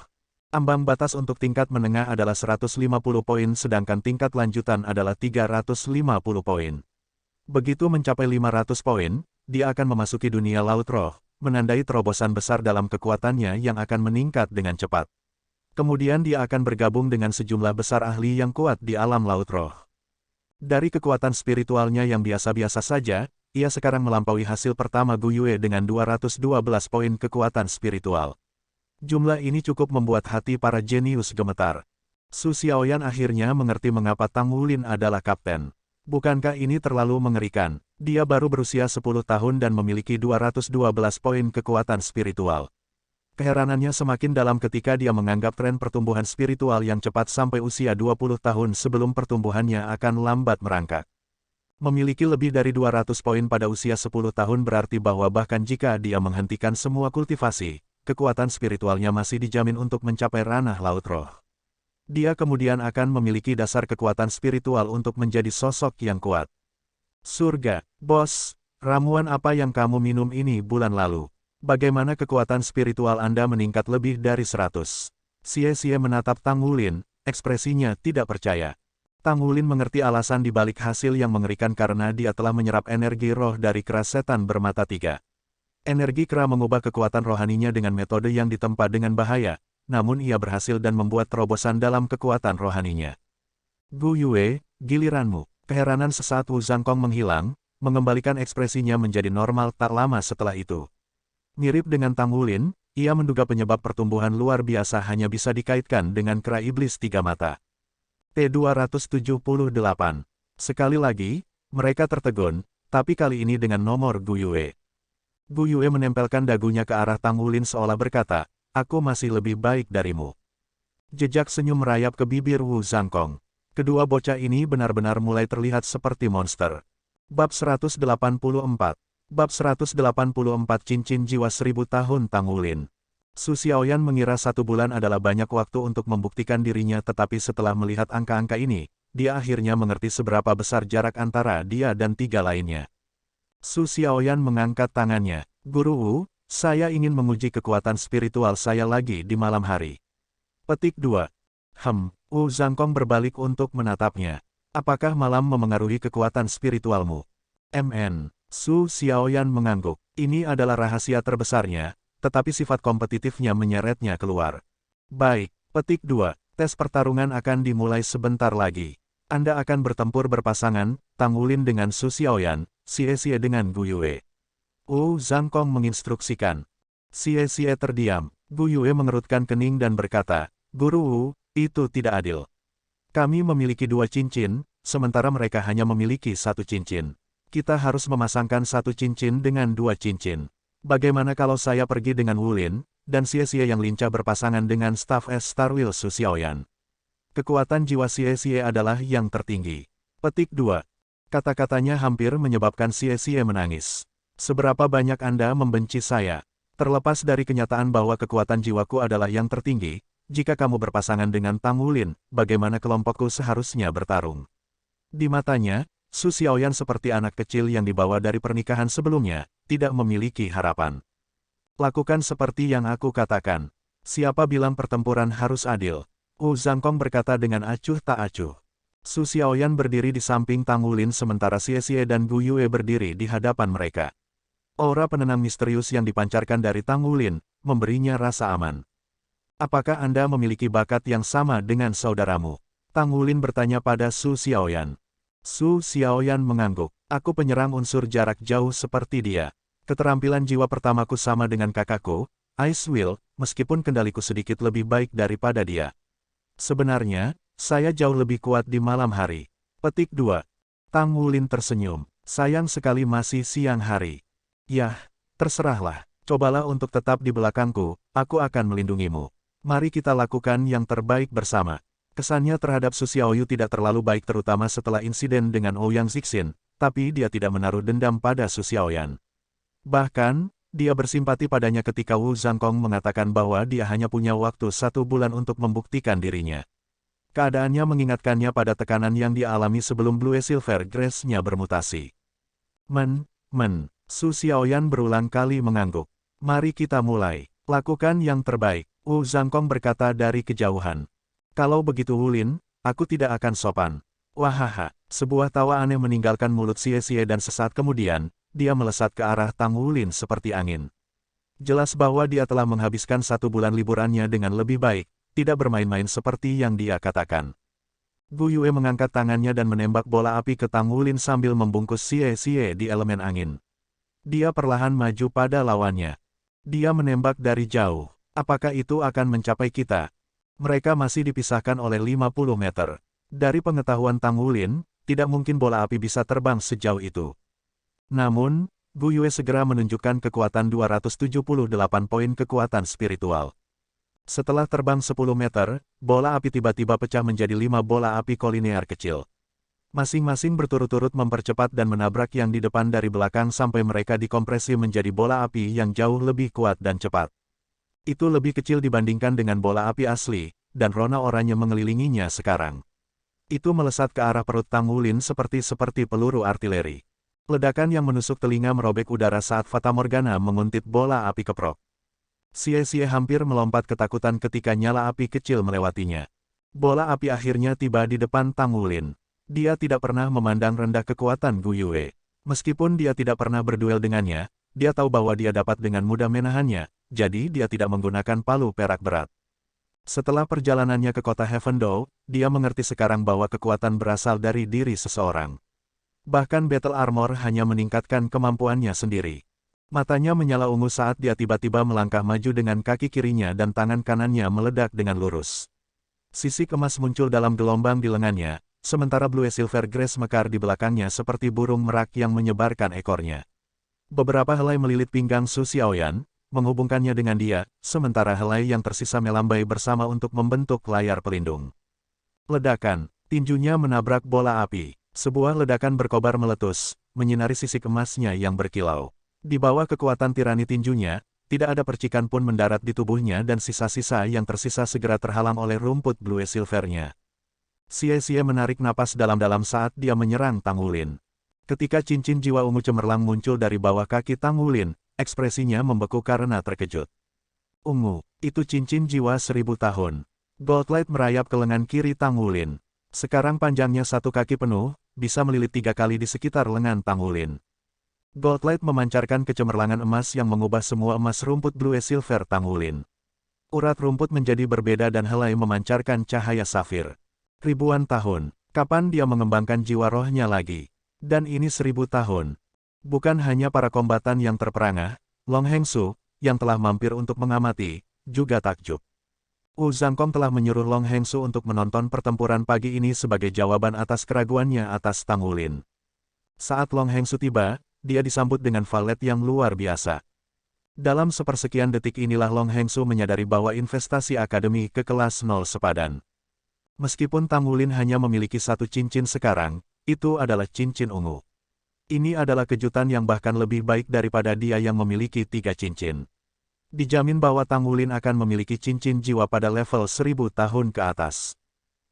Ambang batas untuk tingkat menengah adalah 150 poin sedangkan tingkat lanjutan adalah 350 poin. Begitu mencapai 500 poin, dia akan memasuki dunia laut roh, menandai terobosan besar dalam kekuatannya yang akan meningkat dengan cepat. Kemudian dia akan bergabung dengan sejumlah besar ahli yang kuat di alam laut roh. Dari kekuatan spiritualnya yang biasa-biasa saja, ia sekarang melampaui hasil pertama Gu Yue dengan 212 poin kekuatan spiritual. Jumlah ini cukup membuat hati para jenius gemetar. Su Xiaoyan akhirnya mengerti mengapa Tang Wulin adalah kapten. Bukankah ini terlalu mengerikan? Dia baru berusia 10 tahun dan memiliki 212 poin kekuatan spiritual. Keheranannya semakin dalam ketika dia menganggap tren pertumbuhan spiritual yang cepat sampai usia 20 tahun sebelum pertumbuhannya akan lambat merangkak. Memiliki lebih dari 200 poin pada usia 10 tahun berarti bahwa bahkan jika dia menghentikan semua kultivasi, kekuatan spiritualnya masih dijamin untuk mencapai ranah laut roh. Dia kemudian akan memiliki dasar kekuatan spiritual untuk menjadi sosok yang kuat. Surga, bos, ramuan apa yang kamu minum ini bulan lalu? Bagaimana kekuatan spiritual Anda meningkat lebih dari 100? Xie menatap Tang Wulin, ekspresinya tidak percaya. Tang Wulin mengerti alasan dibalik hasil yang mengerikan karena dia telah menyerap energi roh dari kera setan bermata tiga. Energi kera mengubah kekuatan rohaninya dengan metode yang ditempa dengan bahaya, namun ia berhasil dan membuat terobosan dalam kekuatan rohaninya. Gu Yue, giliranmu. Keheranan sesaat Wu Zhangkong menghilang, mengembalikan ekspresinya menjadi normal tak lama setelah itu. Mirip dengan Tang Wulin, ia menduga penyebab pertumbuhan luar biasa hanya bisa dikaitkan dengan kera iblis tiga mata. T-278. Sekali lagi, mereka tertegun, tapi kali ini dengan nomor Gu Yue. Gu Yue menempelkan dagunya ke arah Tang Wulin seolah berkata, aku masih lebih baik darimu. Jejak senyum merayap ke bibir Wu Zhangkong. Kedua bocah ini benar-benar mulai terlihat seperti monster. Bab 184. Bab 184 Cincin Jiwa 1000 Tahun Tang Wulin. Su Xiaoyan mengira 1 bulan adalah banyak waktu untuk membuktikan dirinya, tetapi setelah melihat angka-angka ini, dia akhirnya mengerti seberapa besar jarak antara dia dan 3 lainnya. Su Xiaoyan mengangkat tangannya. Guru Wu, saya ingin menguji kekuatan spiritual saya lagi di malam hari. Petik 2. Wu Zhangkong berbalik untuk menatapnya. Apakah malam memengaruhi kekuatan spiritualmu? Su Xiaoyan mengangguk. Ini adalah rahasia terbesarnya, tetapi sifat kompetitifnya menyeretnya keluar. Baik, petik 2. Tes pertarungan akan dimulai sebentar lagi. Anda akan bertempur berpasangan, Tang Wulin dengan Su Xiaoyan, Xie dengan Gu Yue. Wu Zhangkong menginstruksikan. Xie terdiam. Gu Yue mengerutkan kening dan berkata, Guru Wu, itu tidak adil. Kami memiliki 2 cincin, sementara mereka hanya memiliki 1 cincin. Kita harus memasangkan 1 cincin dengan 2 cincin. Bagaimana kalau saya pergi dengan Wulin, dan Xie yang lincah berpasangan dengan staf es Starwheel Su Xiaoyan? Kekuatan jiwa Xie adalah yang tertinggi. Petik 2. Kata-katanya hampir menyebabkan Xie menangis. Seberapa banyak Anda membenci saya? Terlepas dari kenyataan bahwa kekuatan jiwaku adalah yang tertinggi, jika kamu berpasangan dengan Tang Wulin, bagaimana kelompokku seharusnya bertarung? Di matanya, Su Xiaoyan seperti anak kecil yang dibawa dari pernikahan sebelumnya, tidak memiliki harapan. Lakukan seperti yang aku katakan. Siapa bilang pertempuran harus adil? Wu Zhangkong berkata dengan acuh tak acuh. Su Xiaoyan berdiri di samping Tang Wulin sementara Xie dan Gu Yue berdiri di hadapan mereka. Aura penenang misterius yang dipancarkan dari Tang Wulin, memberinya rasa aman. Apakah Anda memiliki bakat yang sama dengan saudaramu? Tang Wulin bertanya pada Su Xiaoyan. Su Xiaoyan mengangguk. Aku penyerang unsur jarak jauh seperti dia. Keterampilan jiwa pertamaku sama dengan kakakku, Ice Will, meskipun kendaliku sedikit lebih baik daripada dia. Sebenarnya, saya jauh lebih kuat di malam hari. Petik 2. Tang Wulin tersenyum. Sayang sekali masih siang hari. Yah, terserahlah. Cobalah untuk tetap di belakangku, aku akan melindungimu. Mari kita lakukan yang terbaik bersama. Kesannya terhadap Su Xiaoyu tidak terlalu baik terutama setelah insiden dengan Ouyang Zixin, tapi dia tidak menaruh dendam pada Su Xiaoyan. Bahkan, dia bersimpati padanya ketika Wu Zhangkong mengatakan bahwa dia hanya punya waktu 1 bulan untuk membuktikan dirinya. Keadaannya mengingatkannya pada tekanan yang dia alami sebelum Blue Silver Grace-nya bermutasi. Su Xiaoyan berulang kali mengangguk. Mari kita mulai. Lakukan yang terbaik, Wu Zhangkong berkata dari kejauhan. Kalau begitu Wulin, aku tidak akan sopan. Wahaha, sebuah tawa aneh meninggalkan mulut Xie dan sesaat kemudian, dia melesat ke arah Tang Wulin seperti angin. Jelas bahwa dia telah menghabiskan 1 bulan liburannya dengan lebih baik, tidak bermain-main seperti yang dia katakan. Gu Yue mengangkat tangannya dan menembak bola api ke Tang Wulin sambil membungkus Xie di elemen angin. Dia perlahan maju pada lawannya. Dia menembak dari jauh. Apakah itu akan mencapai kita? Mereka masih dipisahkan oleh 50 meter. Dari pengetahuan Tang Wulin, tidak mungkin bola api bisa terbang sejauh itu. Namun, Gu Yue segera menunjukkan kekuatan 278 poin kekuatan spiritual. Setelah terbang 10 meter, bola api tiba-tiba pecah menjadi 5 bola api kolinear kecil. Masing-masing berturut-turut mempercepat dan menabrak yang di depan dari belakang sampai mereka dikompresi menjadi bola api yang jauh lebih kuat dan cepat. Itu lebih kecil dibandingkan dengan bola api asli, dan rona oranye mengelilinginya sekarang. Itu melesat ke arah perut Tang Wulin seperti peluru artileri. Ledakan yang menusuk telinga merobek udara saat Fata Morgana menguntit bola api keprok. Xie hampir melompat ketakutan ketika nyala api kecil melewatinya. Bola api akhirnya tiba di depan Tang Wulin. Dia tidak pernah memandang rendah kekuatan Gu Yue. Meskipun dia tidak pernah berduel dengannya, dia tahu bahwa dia dapat dengan mudah menahannya, jadi dia tidak menggunakan palu perak berat. Setelah perjalanannya ke kota Heavendou, dia mengerti sekarang bahwa kekuatan berasal dari diri seseorang. Bahkan Battle Armor hanya meningkatkan kemampuannya sendiri. Matanya menyala ungu saat dia tiba-tiba melangkah maju dengan kaki kirinya dan tangan kanannya meledak dengan lurus. Sisik emas muncul dalam gelombang di lengannya, sementara Blue Silver Grace mekar di belakangnya seperti burung merak yang menyebarkan ekornya. Beberapa helai melilit pinggang Su Xiaoyan, menghubungkannya dengan dia, sementara helai yang tersisa melambai bersama untuk membentuk layar pelindung. Ledakan, tinjunya menabrak bola api. Sebuah ledakan berkobar meletus, menyinari sisik emasnya yang berkilau. Di bawah kekuatan tirani tinjunya, tidak ada percikan pun mendarat di tubuhnya dan sisa-sisa yang tersisa segera terhalang oleh rumput Blue Silver-nya. Xie menarik napas dalam-dalam saat dia menyerang Tang Wulin. Ketika cincin jiwa ungu cemerlang muncul dari bawah kaki Tang Wulin, ekspresinya membeku karena terkejut. Ungu, itu cincin jiwa 1000 tahun. Goldlight merayap ke lengan kiri Tang Wulin. Sekarang panjangnya 1 kaki penuh, bisa melilit 3 kali di sekitar lengan Tang Wulin. Goldlight memancarkan kecemerlangan emas yang mengubah semua emas rumput Blue Silver Tang Wulin. Urat rumput menjadi berbeda dan helai memancarkan cahaya safir. Ribuan tahun, kapan dia mengembangkan jiwa rohnya lagi? Dan ini 1000 tahun. Bukan hanya para kombatan yang terperangah, Long Hengsu, yang telah mampir untuk mengamati, juga takjub. Wu Zhangkong telah menyuruh Long Hengsu untuk menonton pertempuran pagi ini sebagai jawaban atas keraguannya atas Tang Wulin. Saat Long Hengsu tiba, dia disambut dengan valet yang luar biasa. Dalam sepersekian detik inilah Long Hengsu menyadari bahwa investasi akademi ke kelas 0 sepadan. Meskipun Tang Wulin hanya memiliki 1 cincin sekarang, itu adalah cincin ungu. Ini adalah kejutan yang bahkan lebih baik daripada dia yang memiliki 3 cincin. Dijamin bahwa Tang Wulin akan memiliki cincin jiwa pada level 1000 tahun ke atas.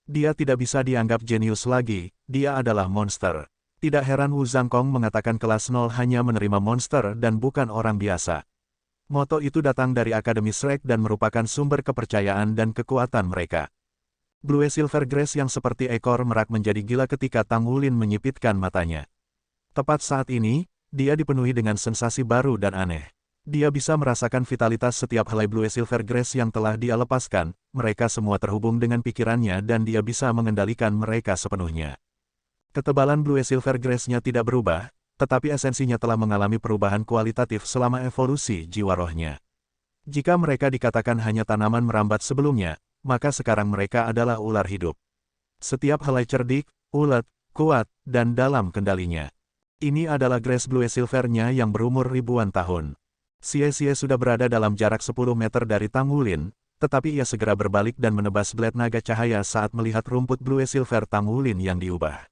Dia tidak bisa dianggap jenius lagi, dia adalah monster. Tidak heran Wu Zhangkong mengatakan kelas 0 hanya menerima monster dan bukan orang biasa. Moto itu datang dari Akademi Shrek dan merupakan sumber kepercayaan dan kekuatan mereka. Blue Silver Grace yang seperti ekor merak menjadi gila ketika Tang Wulin menyipitkan matanya. Tepat saat ini, dia dipenuhi dengan sensasi baru dan aneh. Dia bisa merasakan vitalitas setiap helai Blue Silver Grace yang telah dia lepaskan, mereka semua terhubung dengan pikirannya dan dia bisa mengendalikan mereka sepenuhnya. Ketebalan Blue Silver Grace-nya tidak berubah, tetapi esensinya telah mengalami perubahan kualitatif selama evolusi jiwa rohnya. Jika mereka dikatakan hanya tanaman merambat sebelumnya, maka sekarang mereka adalah ular hidup. Setiap helai cerdik, ulet, kuat, dan dalam kendalinya. Ini adalah Grace Blue Silver-nya yang berumur ribuan tahun. Xie sudah berada dalam jarak 10 meter dari Tang Wulin, tetapi ia segera berbalik dan menebas blade naga cahaya saat melihat rumput Blue Silver Tang Wulin yang diubah.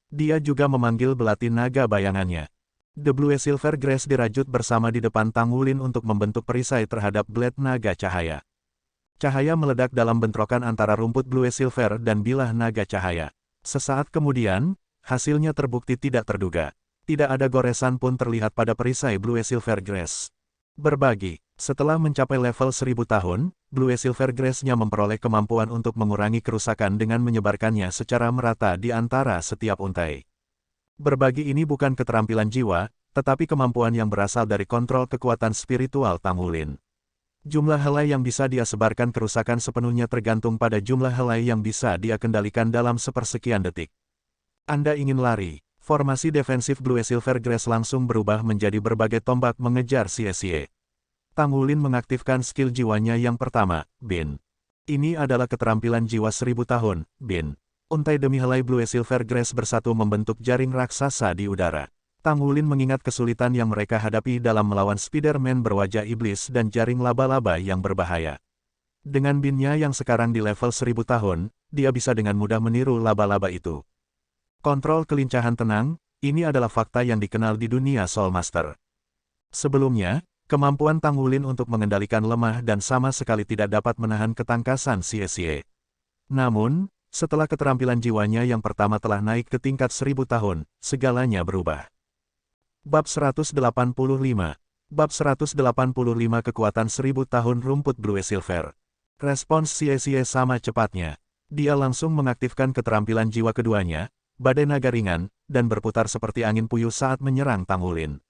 Dia juga memanggil belati naga bayangannya. The Blue Silver Grace dirajut bersama di depan Tang Wulin untuk membentuk perisai terhadap blade naga cahaya. Cahaya meledak dalam bentrokan antara rumput Blue Silver dan bilah naga cahaya. Sesaat kemudian, hasilnya terbukti tidak terduga. Tidak ada goresan pun terlihat pada perisai Blue Silver Grace. Berbagi, setelah mencapai level 1000 tahun, Blue Silver Grace-nya memperoleh kemampuan untuk mengurangi kerusakan dengan menyebarkannya secara merata di antara setiap untai. Berbagi ini bukan keterampilan jiwa, tetapi kemampuan yang berasal dari kontrol kekuatan spiritual Tang Wulin. Jumlah helai yang bisa dia sebarkan kerusakan sepenuhnya tergantung pada jumlah helai yang bisa dia kendalikan dalam sepersekian detik. Anda ingin lari, formasi defensif Blue Silver Grass langsung berubah menjadi berbagai tombak mengejar Xie. Tang Wulin mengaktifkan skill jiwanya yang pertama, Bin. Ini adalah keterampilan jiwa 1000 tahun, Bin. Untai demi helai Blue Silver Grass bersatu membentuk jaring raksasa di udara. Tang Wulin mengingat kesulitan yang mereka hadapi dalam melawan Spider-Man berwajah iblis dan jaring laba-laba yang berbahaya. Dengan binnya yang sekarang di level 1000 tahun, dia bisa dengan mudah meniru laba-laba itu. Kontrol kelincahan tenang, ini adalah fakta yang dikenal di dunia Soul Master. Sebelumnya, kemampuan Tang Wulin untuk mengendalikan lemah dan sama sekali tidak dapat menahan ketangkasan Xie. Namun, setelah keterampilan jiwanya yang pertama telah naik ke tingkat 1000 tahun, segalanya berubah. Bab 185. Bab 185 Kekuatan 1000 tahun rumput Blue Silver. Respons Xie sama cepatnya. Dia langsung mengaktifkan keterampilan jiwa keduanya, badai naga ringan, dan berputar seperti angin puyuh saat menyerang Tang Wulin.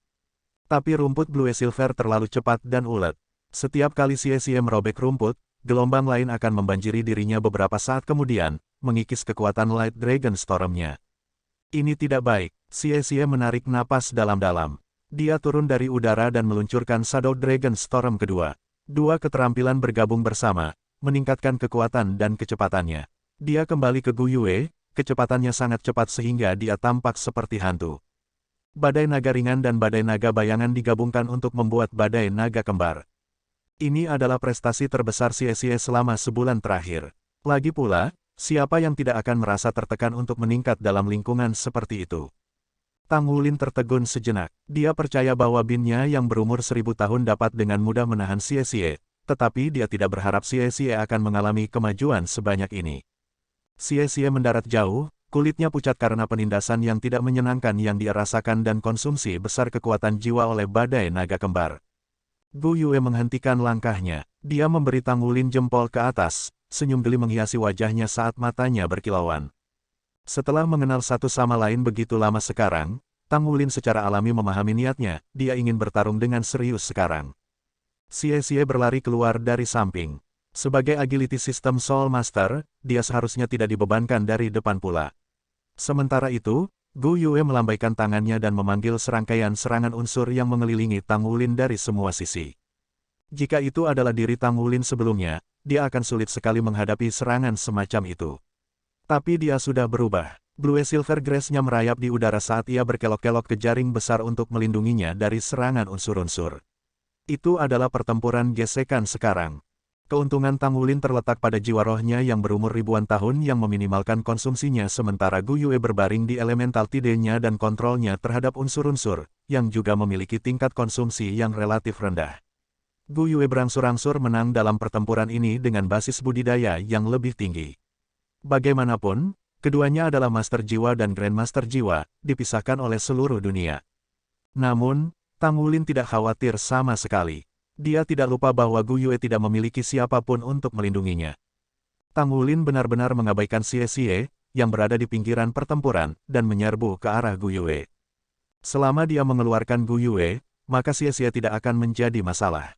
Tapi rumput Blue Silver terlalu cepat dan ulet. Setiap kali Xie merobek rumput, gelombang lain akan membanjiri dirinya beberapa saat kemudian, mengikis kekuatan Light Dragon Storm-nya. Ini tidak baik. Xie menarik napas dalam-dalam. Dia turun dari udara dan meluncurkan Shadow Dragon Storm kedua. Dua keterampilan bergabung bersama, meningkatkan kekuatan dan kecepatannya. Dia kembali ke Gu Yue, kecepatannya sangat cepat sehingga dia tampak seperti hantu. Badai naga ringan dan badai naga bayangan digabungkan untuk membuat badai naga kembar. Ini adalah prestasi terbesar Xie selama sebulan terakhir. Lagi pula, siapa yang tidak akan merasa tertekan untuk meningkat dalam lingkungan seperti itu? Tang Wulin tertegun sejenak. Dia percaya bahwa binnya yang berumur 1000 tahun dapat dengan mudah menahan Xie, tetapi dia tidak berharap Xie akan mengalami kemajuan sebanyak ini. Xie mendarat jauh, kulitnya pucat karena penindasan yang tidak menyenangkan yang dia rasakan dan konsumsi besar kekuatan jiwa oleh badai naga kembar. Gu Yue menghentikan langkahnya. Dia memberi Tang Wulin jempol ke atas, senyum geli menghiasi wajahnya saat matanya berkilauan. Setelah mengenal satu sama lain begitu lama sekarang, Tang Wulin secara alami memahami niatnya, dia ingin bertarung dengan serius sekarang. Xie berlari keluar dari samping. Sebagai agility system Soul Master, dia seharusnya tidak dibebankan dari depan pula. Sementara itu, Gu Yue melambaikan tangannya dan memanggil serangkaian serangan unsur yang mengelilingi Tang Wulin dari semua sisi. Jika itu adalah diri Tang Wulin sebelumnya, dia akan sulit sekali menghadapi serangan semacam itu. Tapi dia sudah berubah. Blue Silver Grass-nya merayap di udara saat ia berkelok-kelok ke jaring besar untuk melindunginya dari serangan unsur-unsur. Itu adalah pertempuran gesekan sekarang. Keuntungan Tang Wulin terletak pada jiwa rohnya yang berumur ribuan tahun yang meminimalkan konsumsinya sementara Gu Yue berbaring di elemental tidenya dan kontrolnya terhadap unsur-unsur, yang juga memiliki tingkat konsumsi yang relatif rendah. Gu Yue berangsur-angsur menang dalam pertempuran ini dengan basis budidaya yang lebih tinggi. Bagaimanapun, keduanya adalah Master Jiwa dan Grandmaster Jiwa, dipisahkan oleh seluruh dunia. Namun, Tang Wulin tidak khawatir sama sekali. Dia tidak lupa bahwa Gu Yue tidak memiliki siapapun untuk melindunginya. Tang Wulin benar-benar mengabaikan Xie, yang berada di pinggiran pertempuran, dan menyerbu ke arah Gu Yue. Selama dia mengeluarkan Gu Yue, maka Xie tidak akan menjadi masalah.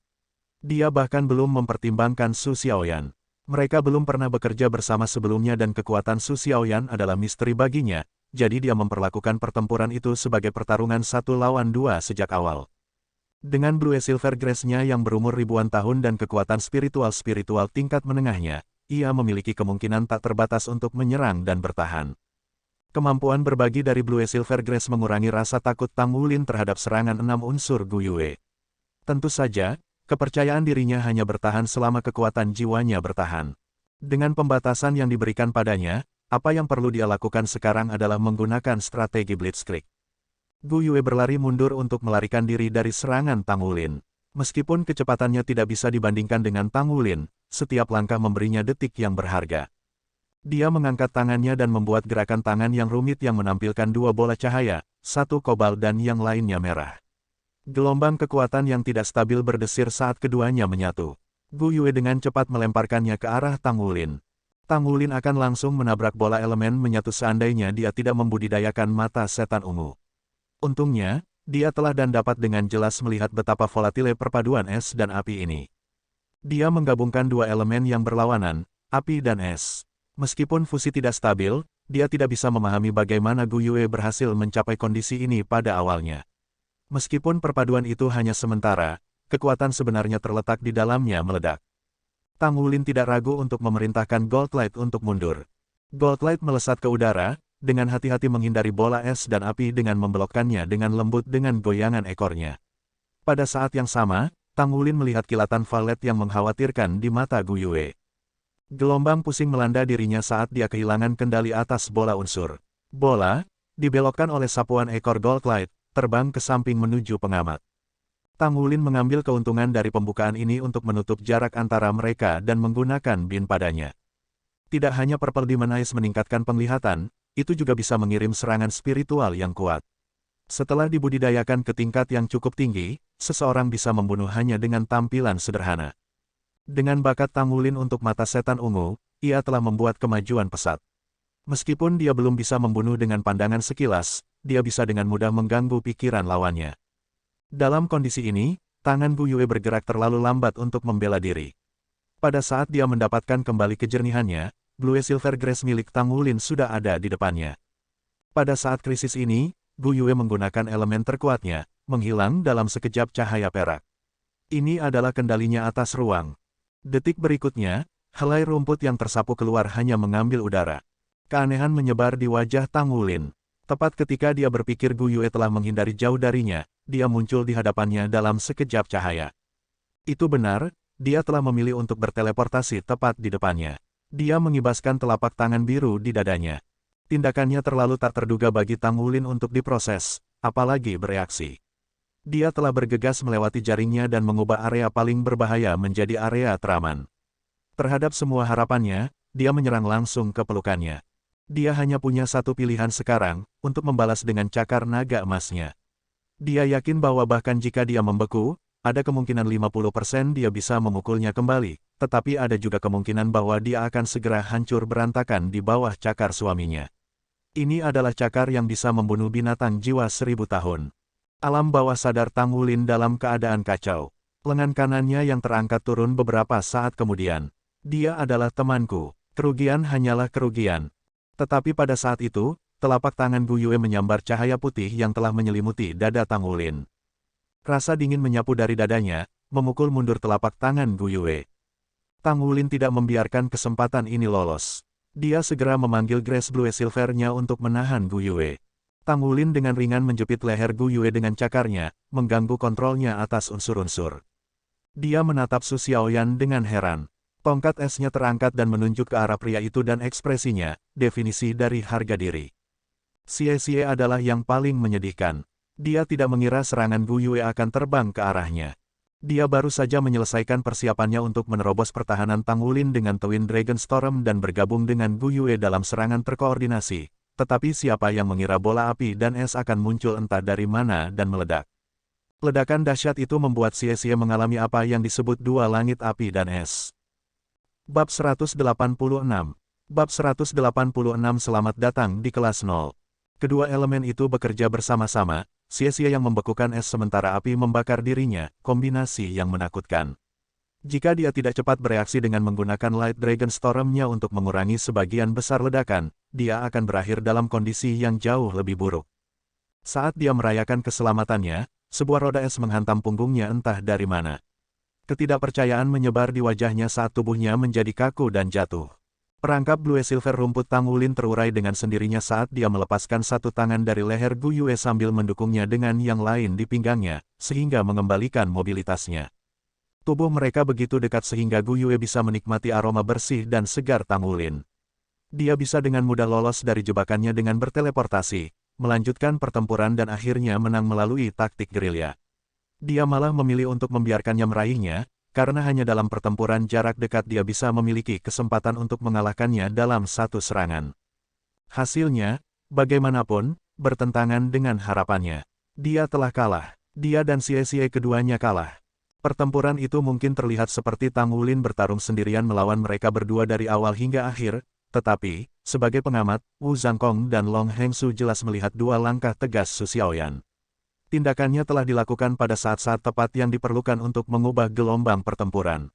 Dia bahkan belum mempertimbangkan Su Xiaoyan. Mereka belum pernah bekerja bersama sebelumnya dan kekuatan Su Xiaoyan adalah misteri baginya, jadi dia memperlakukan pertempuran itu sebagai pertarungan 1 lawan 2 sejak awal. Dengan Blue Silver Grass-nya yang berumur ribuan tahun dan kekuatan spiritual tingkat menengahnya, ia memiliki kemungkinan tak terbatas untuk menyerang dan bertahan. Kemampuan berbagi dari Blue Silver Grass mengurangi rasa takut Tang Wulin terhadap serangan 6 unsur Gu Yue. Tentu saja, kepercayaan dirinya hanya bertahan selama kekuatan jiwanya bertahan. Dengan pembatasan yang diberikan padanya, apa yang perlu dia lakukan sekarang adalah menggunakan strategi Blitzkrieg. Gu Yue berlari mundur untuk melarikan diri dari serangan Tang Wulin. Meskipun kecepatannya tidak bisa dibandingkan dengan Tang Wulin, setiap langkah memberinya detik yang berharga. Dia mengangkat tangannya dan membuat gerakan tangan yang rumit yang menampilkan 2 bola cahaya, satu kobal dan yang lainnya merah. Gelombang kekuatan yang tidak stabil berdesir saat keduanya menyatu. Gu Yue dengan cepat melemparkannya ke arah Tang Wulin. Tang Wulin akan langsung menabrak bola elemen menyatu seandainya dia tidak membudidayakan mata setan ungu. Untungnya, dia telah dan dapat dengan jelas melihat betapa volatile perpaduan es dan api ini. Dia menggabungkan dua elemen yang berlawanan, api dan es. Meskipun fusi tidak stabil, dia tidak bisa memahami bagaimana Gu Yue berhasil mencapai kondisi ini pada awalnya. Meskipun perpaduan itu hanya sementara, kekuatan sebenarnya terletak di dalamnya meledak. Tang Wulin tidak ragu untuk memerintahkan Gold Light untuk mundur. Gold Light melesat ke udara, dengan hati-hati menghindari bola es dan api dengan membelokkannya dengan lembut dengan goyangan ekornya. Pada saat yang sama, Tang Wulin melihat kilatan violet yang mengkhawatirkan di mata Gu Yue. Gelombang pusing melanda dirinya saat dia kehilangan kendali atas bola unsur. Bola, dibelokkan oleh sapuan ekor Gold Light, terbang ke samping menuju pengamat. Tang Wulin mengambil keuntungan dari pembukaan ini untuk menutup jarak antara mereka dan menggunakan bin padanya. Tidak hanya Purple Demon Eyes meningkatkan penglihatan, itu juga bisa mengirim serangan spiritual yang kuat. Setelah dibudidayakan ke tingkat yang cukup tinggi, seseorang bisa membunuh hanya dengan tampilan sederhana. Dengan bakat Tang Wulin untuk mata setan ungu, ia telah membuat kemajuan pesat. Meskipun dia belum bisa membunuh dengan pandangan sekilas, dia bisa dengan mudah mengganggu pikiran lawannya. Dalam kondisi ini, tangan Gu Yue bergerak terlalu lambat untuk membela diri. Pada saat dia mendapatkan kembali kejernihannya, Blue Silver Grace milik Tang Wulin sudah ada di depannya. Pada saat krisis ini, Gu Yue menggunakan elemen terkuatnya, menghilang dalam sekejap cahaya perak. Ini adalah kendalinya atas ruang. Detik berikutnya, helai rumput yang tersapu keluar hanya mengambil udara. Keanehan menyebar di wajah Tang Wulin. Tepat ketika dia berpikir Gu Yue telah menghindari jauh darinya, dia muncul di hadapannya dalam sekejap cahaya. Itu benar, dia telah memilih untuk berteleportasi tepat di depannya. Dia mengibaskan telapak tangan biru di dadanya. Tindakannya terlalu tak terduga bagi Tang Wulin untuk diproses, apalagi bereaksi. Dia telah bergegas melewati jaringnya dan mengubah area paling berbahaya menjadi area teraman. Terhadap semua harapannya, dia menyerang langsung ke pelukannya. Dia hanya punya satu pilihan sekarang, untuk membalas dengan cakar naga emasnya. Dia yakin bahwa bahkan jika dia membeku, ada kemungkinan 50% dia bisa memukulnya kembali, tetapi ada juga kemungkinan bahwa dia akan segera hancur berantakan di bawah cakar suaminya. Ini adalah cakar yang bisa membunuh binatang jiwa 1000 tahun. Alam bawah sadar Tang Wulin dalam keadaan kacau. Lengan kanannya yang terangkat turun beberapa saat kemudian. Dia adalah temanku, kerugian hanyalah kerugian. Tetapi pada saat itu, telapak tangan Gu Yue menyambar cahaya putih yang telah menyelimuti dada Tang Wulin. Rasa dingin menyapu dari dadanya, memukul mundur telapak tangan Gu Yue. Tang Wulin tidak membiarkan kesempatan ini lolos. Dia segera memanggil Grace Blue Silver-nya untuk menahan Gu Yue. Tang Wulin dengan ringan menjepit leher Gu Yue dengan cakarnya, mengganggu kontrolnya atas unsur-unsur. Dia menatap Su Xiaoyan dengan heran. Tongkat esnya terangkat dan menunjuk ke arah pria itu dan ekspresinya, definisi dari harga diri. Xie adalah yang paling menyedihkan. Dia tidak mengira serangan Gu Yue akan terbang ke arahnya. Dia baru saja menyelesaikan persiapannya untuk menerobos pertahanan Tang Wulin dengan Twin Dragon Storm dan bergabung dengan Gu Yue dalam serangan terkoordinasi. Tetapi siapa yang mengira bola api dan es akan muncul entah dari mana dan meledak. Ledakan dahsyat itu membuat Xie mengalami apa yang disebut dua langit api dan es. Bab 186. Bab 186 Selamat datang di kelas 0. Kedua elemen itu bekerja bersama-sama, Xie yang membekukan es sementara api membakar dirinya, kombinasi yang menakutkan. Jika dia tidak cepat bereaksi dengan menggunakan Light Dragon Storm-nya untuk mengurangi sebagian besar ledakan, dia akan berakhir dalam kondisi yang jauh lebih buruk. Saat dia merayakan keselamatannya, sebuah roda es menghantam punggungnya entah dari mana. Ketidakpercayaan menyebar di wajahnya saat tubuhnya menjadi kaku dan jatuh. Perangkap Blue Silver rumput Tang Wulin terurai dengan sendirinya saat dia melepaskan satu tangan dari leher Gu Yue sambil mendukungnya dengan yang lain di pinggangnya, sehingga mengembalikan mobilitasnya. Tubuh mereka begitu dekat sehingga Gu Yue bisa menikmati aroma bersih dan segar Tang Wulin. Dia bisa dengan mudah lolos dari jebakannya dengan berteleportasi, melanjutkan pertempuran dan akhirnya menang melalui taktik gerilya. Dia malah memilih untuk membiarkannya meraihnya, karena hanya dalam pertempuran jarak dekat dia bisa memiliki kesempatan untuk mengalahkannya dalam satu serangan. Hasilnya, bagaimanapun, bertentangan dengan harapannya. Dia telah kalah. Dia dan Xie keduanya kalah. Pertempuran itu mungkin terlihat seperti Tang Wulin bertarung sendirian melawan mereka berdua dari awal hingga akhir, tetapi, sebagai pengamat, Wu Zhangkong dan Long Hengsu jelas melihat dua langkah tegas Su Xiaoyan. Tindakannya telah dilakukan pada saat-saat tepat yang diperlukan untuk mengubah gelombang pertempuran.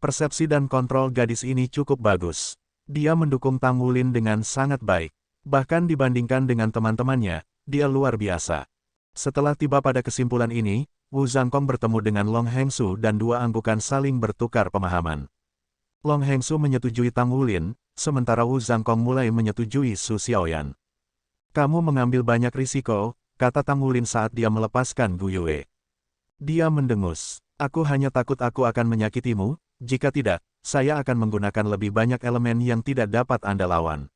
Persepsi dan kontrol gadis ini cukup bagus. Dia mendukung Tang Wulin dengan sangat baik. Bahkan dibandingkan dengan teman-temannya, dia luar biasa. Setelah tiba pada kesimpulan ini, Wu Zhangkong bertemu dengan Long Hengsu dan dua anggukan saling bertukar pemahaman. Long Hengsu menyetujui Tang Wulin, sementara Wu Zhangkong mulai menyetujui Su Xiaoyan. Kamu mengambil banyak risiko, kata Tang Wulin saat dia melepaskan Gu Yue. Dia mendengus. Aku hanya takut aku akan menyakitimu, jika tidak, saya akan menggunakan lebih banyak elemen yang tidak dapat Anda lawan.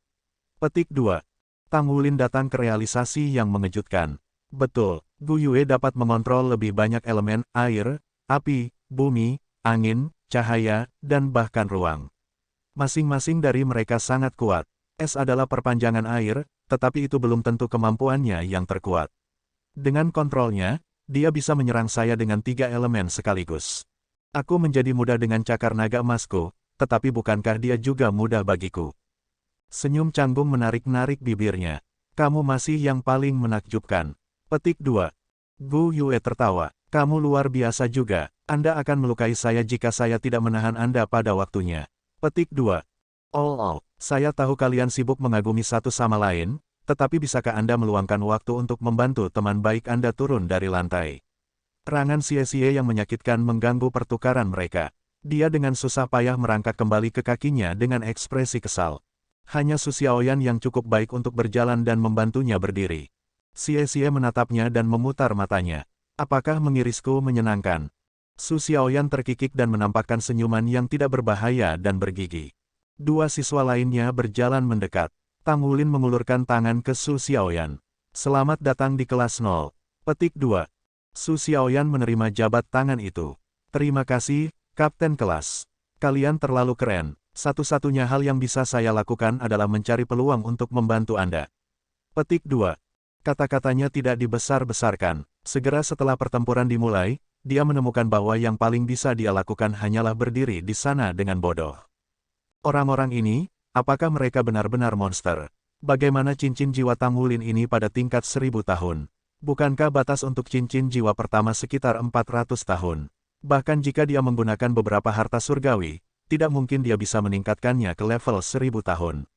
Petik 2. Tang Wulin datang ke realisasi yang mengejutkan. Betul, Gu Yue dapat mengontrol lebih banyak elemen, air, api, bumi, angin, cahaya, dan bahkan ruang. Masing-masing dari mereka sangat kuat. Es adalah perpanjangan air, tetapi itu belum tentu kemampuannya yang terkuat. Dengan kontrolnya, dia bisa menyerang saya dengan 3 elemen sekaligus. Aku menjadi mudah dengan cakar naga emasku, tetapi bukankah dia juga mudah bagiku? Senyum canggung menarik-narik bibirnya. Kamu masih yang paling menakjubkan. Petik 2. Gu Yue tertawa. Kamu luar biasa juga. Anda akan melukai saya jika saya tidak menahan Anda pada waktunya. Petik 2. Saya tahu kalian sibuk mengagumi satu sama lain, tetapi bisakah Anda meluangkan waktu untuk membantu teman baik Anda turun dari lantai? Rangan Xie yang menyakitkan mengganggu pertukaran mereka. Dia dengan susah payah merangkak kembali ke kakinya dengan ekspresi kesal. Hanya Su Xiaoyan yang cukup baik untuk berjalan dan membantunya berdiri. Xie menatapnya dan memutar matanya. Apakah mengirisku menyenangkan? Su Xiaoyan terkikik dan menampakkan senyuman yang tidak berbahaya dan bergigi. Dua siswa lainnya berjalan mendekat. Tang Wulin mengulurkan tangan ke Su Xiaoyan. Selamat datang di kelas 0. Petik 2. Su Xiaoyan menerima jabat tangan itu. Terima kasih, Kapten kelas. Kalian terlalu keren. Satu-satunya hal yang bisa saya lakukan adalah mencari peluang untuk membantu Anda. Petik 2. Kata-katanya tidak dibesar-besarkan. Segera setelah pertempuran dimulai, dia menemukan bahwa yang paling bisa dia lakukan hanyalah berdiri di sana dengan bodoh. Orang-orang ini, apakah mereka benar-benar monster? Bagaimana cincin jiwa Tang Wulin ini pada tingkat 1000 tahun? Bukankah batas untuk cincin jiwa pertama sekitar 400 tahun? Bahkan jika dia menggunakan beberapa harta surgawi, tidak mungkin dia bisa meningkatkannya ke level 1000 tahun.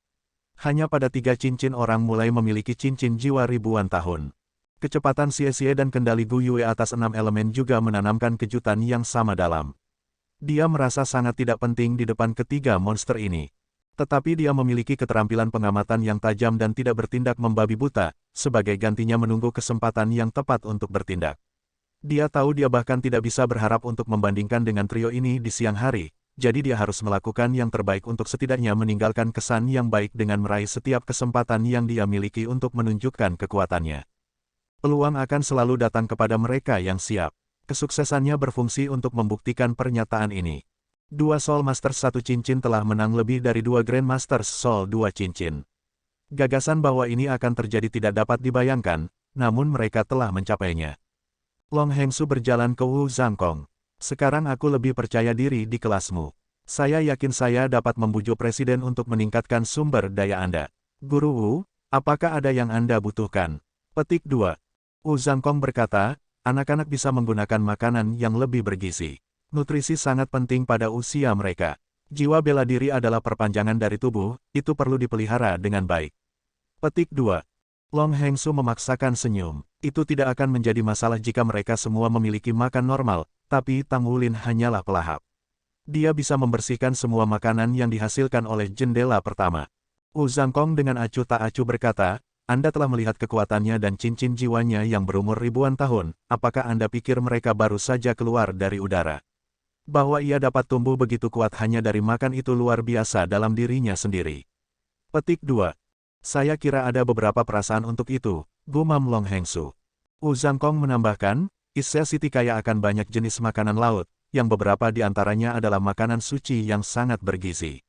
Hanya pada 3 cincin orang mulai memiliki cincin jiwa ribuan tahun. Kecepatan Xie dan kendali Gu Yue atas 6 elemen juga menanamkan kejutan yang sama dalam. Dia merasa sangat tidak penting di depan ketiga monster ini. Tetapi dia memiliki keterampilan pengamatan yang tajam dan tidak bertindak membabi buta, sebagai gantinya menunggu kesempatan yang tepat untuk bertindak. Dia tahu dia bahkan tidak bisa berharap untuk membandingkan dengan trio ini di siang hari, jadi dia harus melakukan yang terbaik untuk setidaknya meninggalkan kesan yang baik dengan meraih setiap kesempatan yang dia miliki untuk menunjukkan kekuatannya. Peluang akan selalu datang kepada mereka yang siap. Kesuksesannya berfungsi untuk membuktikan pernyataan ini. 2 Soul Masters 1 cincin telah menang lebih dari 2 Grand Masters Soul 2 cincin. Gagasan bahwa ini akan terjadi tidak dapat dibayangkan, namun mereka telah mencapainya. Long Hengsu berjalan ke Wu Zhangkong. Sekarang aku lebih percaya diri di kelasmu. Saya yakin saya dapat membujuk presiden untuk meningkatkan sumber daya Anda. Guru Wu, apakah ada yang Anda butuhkan? Petik 2. Wu Zhangkong berkata, anak-anak bisa menggunakan makanan yang lebih bergizi. Nutrisi sangat penting pada usia mereka. Jiwa bela diri adalah perpanjangan dari tubuh, itu perlu dipelihara dengan baik. Petik 2. Long Hengsu memaksakan senyum. Itu tidak akan menjadi masalah jika mereka semua memiliki makan normal, tapi Tang Wulin hanyalah pelahap. Dia bisa membersihkan semua makanan yang dihasilkan oleh jendela pertama. Wu Zhangkong dengan acuh tak acuh berkata, Anda telah melihat kekuatannya dan cincin jiwanya yang berumur ribuan tahun, apakah Anda pikir mereka baru saja keluar dari udara? Bahwa ia dapat tumbuh begitu kuat hanya dari makan itu luar biasa dalam dirinya sendiri. Petik 2. Saya kira ada beberapa perasaan untuk itu, gumam Long Hengsu. Wu Zhangkong menambahkan, Issa City kaya akan banyak jenis makanan laut, yang beberapa di antaranya adalah makanan suci yang sangat bergizi.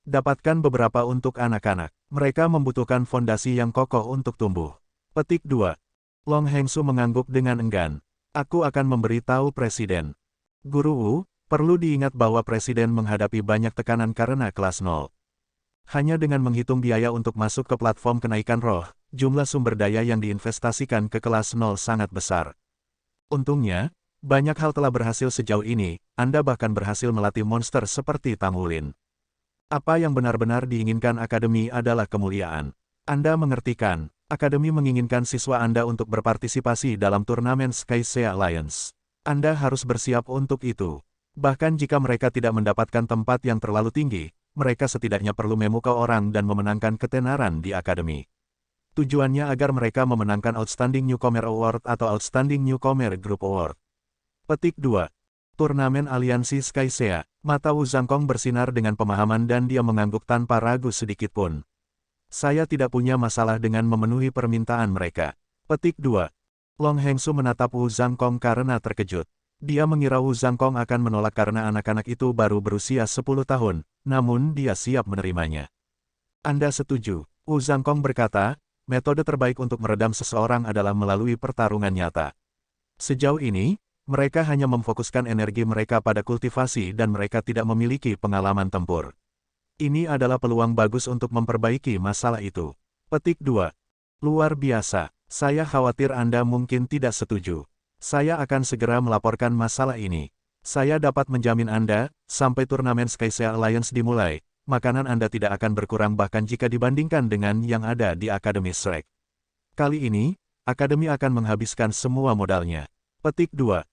Dapatkan beberapa untuk anak-anak. Mereka membutuhkan fondasi yang kokoh untuk tumbuh. Petik 2. Long Hengsu mengangguk dengan enggan. Aku akan memberitahu presiden. Guru Wu, perlu diingat bahwa presiden menghadapi banyak tekanan karena kelas 0. Hanya dengan menghitung biaya untuk masuk ke platform kenaikan roh, jumlah sumber daya yang diinvestasikan ke kelas 0 sangat besar. Untungnya, Banyak hal telah berhasil sejauh ini, Anda bahkan berhasil melatih monster seperti Tang Wulin. Apa yang benar-benar diinginkan Akademi adalah kemuliaan. Anda mengerti kan? Akademi menginginkan siswa Anda untuk berpartisipasi dalam turnamen Sky Sea Alliance. Anda harus bersiap untuk itu. Bahkan jika mereka tidak mendapatkan tempat yang terlalu tinggi, mereka setidaknya perlu memukau orang dan memenangkan ketenaran di Akademi. Tujuannya agar mereka memenangkan Outstanding Newcomer Award atau Outstanding Newcomer Group Award. Petik 2. Turnamen Aliansi Sky Sea. Mata Wu Zhangkong bersinar dengan pemahaman dan dia mengangguk tanpa ragu sedikitpun. Saya tidak punya masalah dengan memenuhi permintaan mereka. Petik 2. Long Hengsu menatap Wu Zhangkong karena terkejut. Dia mengira Wu Zhangkong akan menolak karena anak-anak itu baru berusia 10 tahun, namun dia siap menerimanya. Anda setuju? Wu Zhangkong berkata, metode terbaik untuk meredam seseorang adalah melalui pertarungan nyata. Sejauh ini, mereka hanya memfokuskan energi mereka pada kultivasi dan mereka tidak memiliki pengalaman tempur. Ini adalah peluang bagus untuk memperbaiki masalah itu. Petik 2. Luar biasa. Saya khawatir Anda mungkin tidak setuju. Saya akan segera melaporkan masalah ini. Saya dapat menjamin Anda, sampai turnamen Sky Sea Alliance dimulai, makanan Anda tidak akan berkurang bahkan jika dibandingkan dengan yang ada di Akademi Shrek. Kali ini, Akademi akan menghabiskan semua modalnya. Petik 2.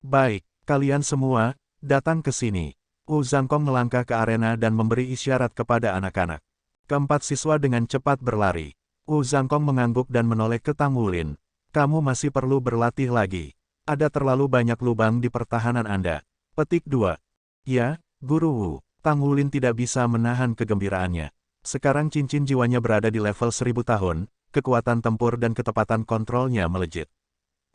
Baik, kalian semua, datang ke sini. Wu Zhangkong melangkah ke arena dan memberi isyarat kepada anak-anak. Keempat siswa dengan cepat berlari. Wu Zhangkong mengangguk dan menoleh ke Tang Wulin. Kamu masih perlu berlatih lagi. Ada terlalu banyak lubang di pertahanan Anda. Petik 2. Ya, Guru Wu. Tang Wulin tidak bisa menahan kegembiraannya. Sekarang cincin jiwanya berada di level 1000 tahun, kekuatan tempur dan ketepatan kontrolnya melejit.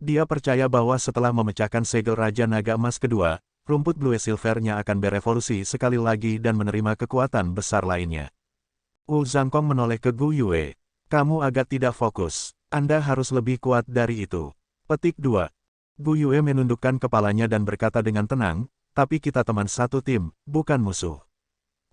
Dia percaya bahwa setelah memecahkan segel Raja Naga Emas kedua, rumput Blue Silvernya akan berevolusi sekali lagi dan menerima kekuatan besar lainnya. Wu Zhangkong menoleh ke Gu Yue. Kamu agak tidak fokus. Anda harus lebih kuat dari itu. Petik 2. Gu Yue menundukkan kepalanya dan berkata dengan tenang, tapi kita teman satu tim, bukan musuh.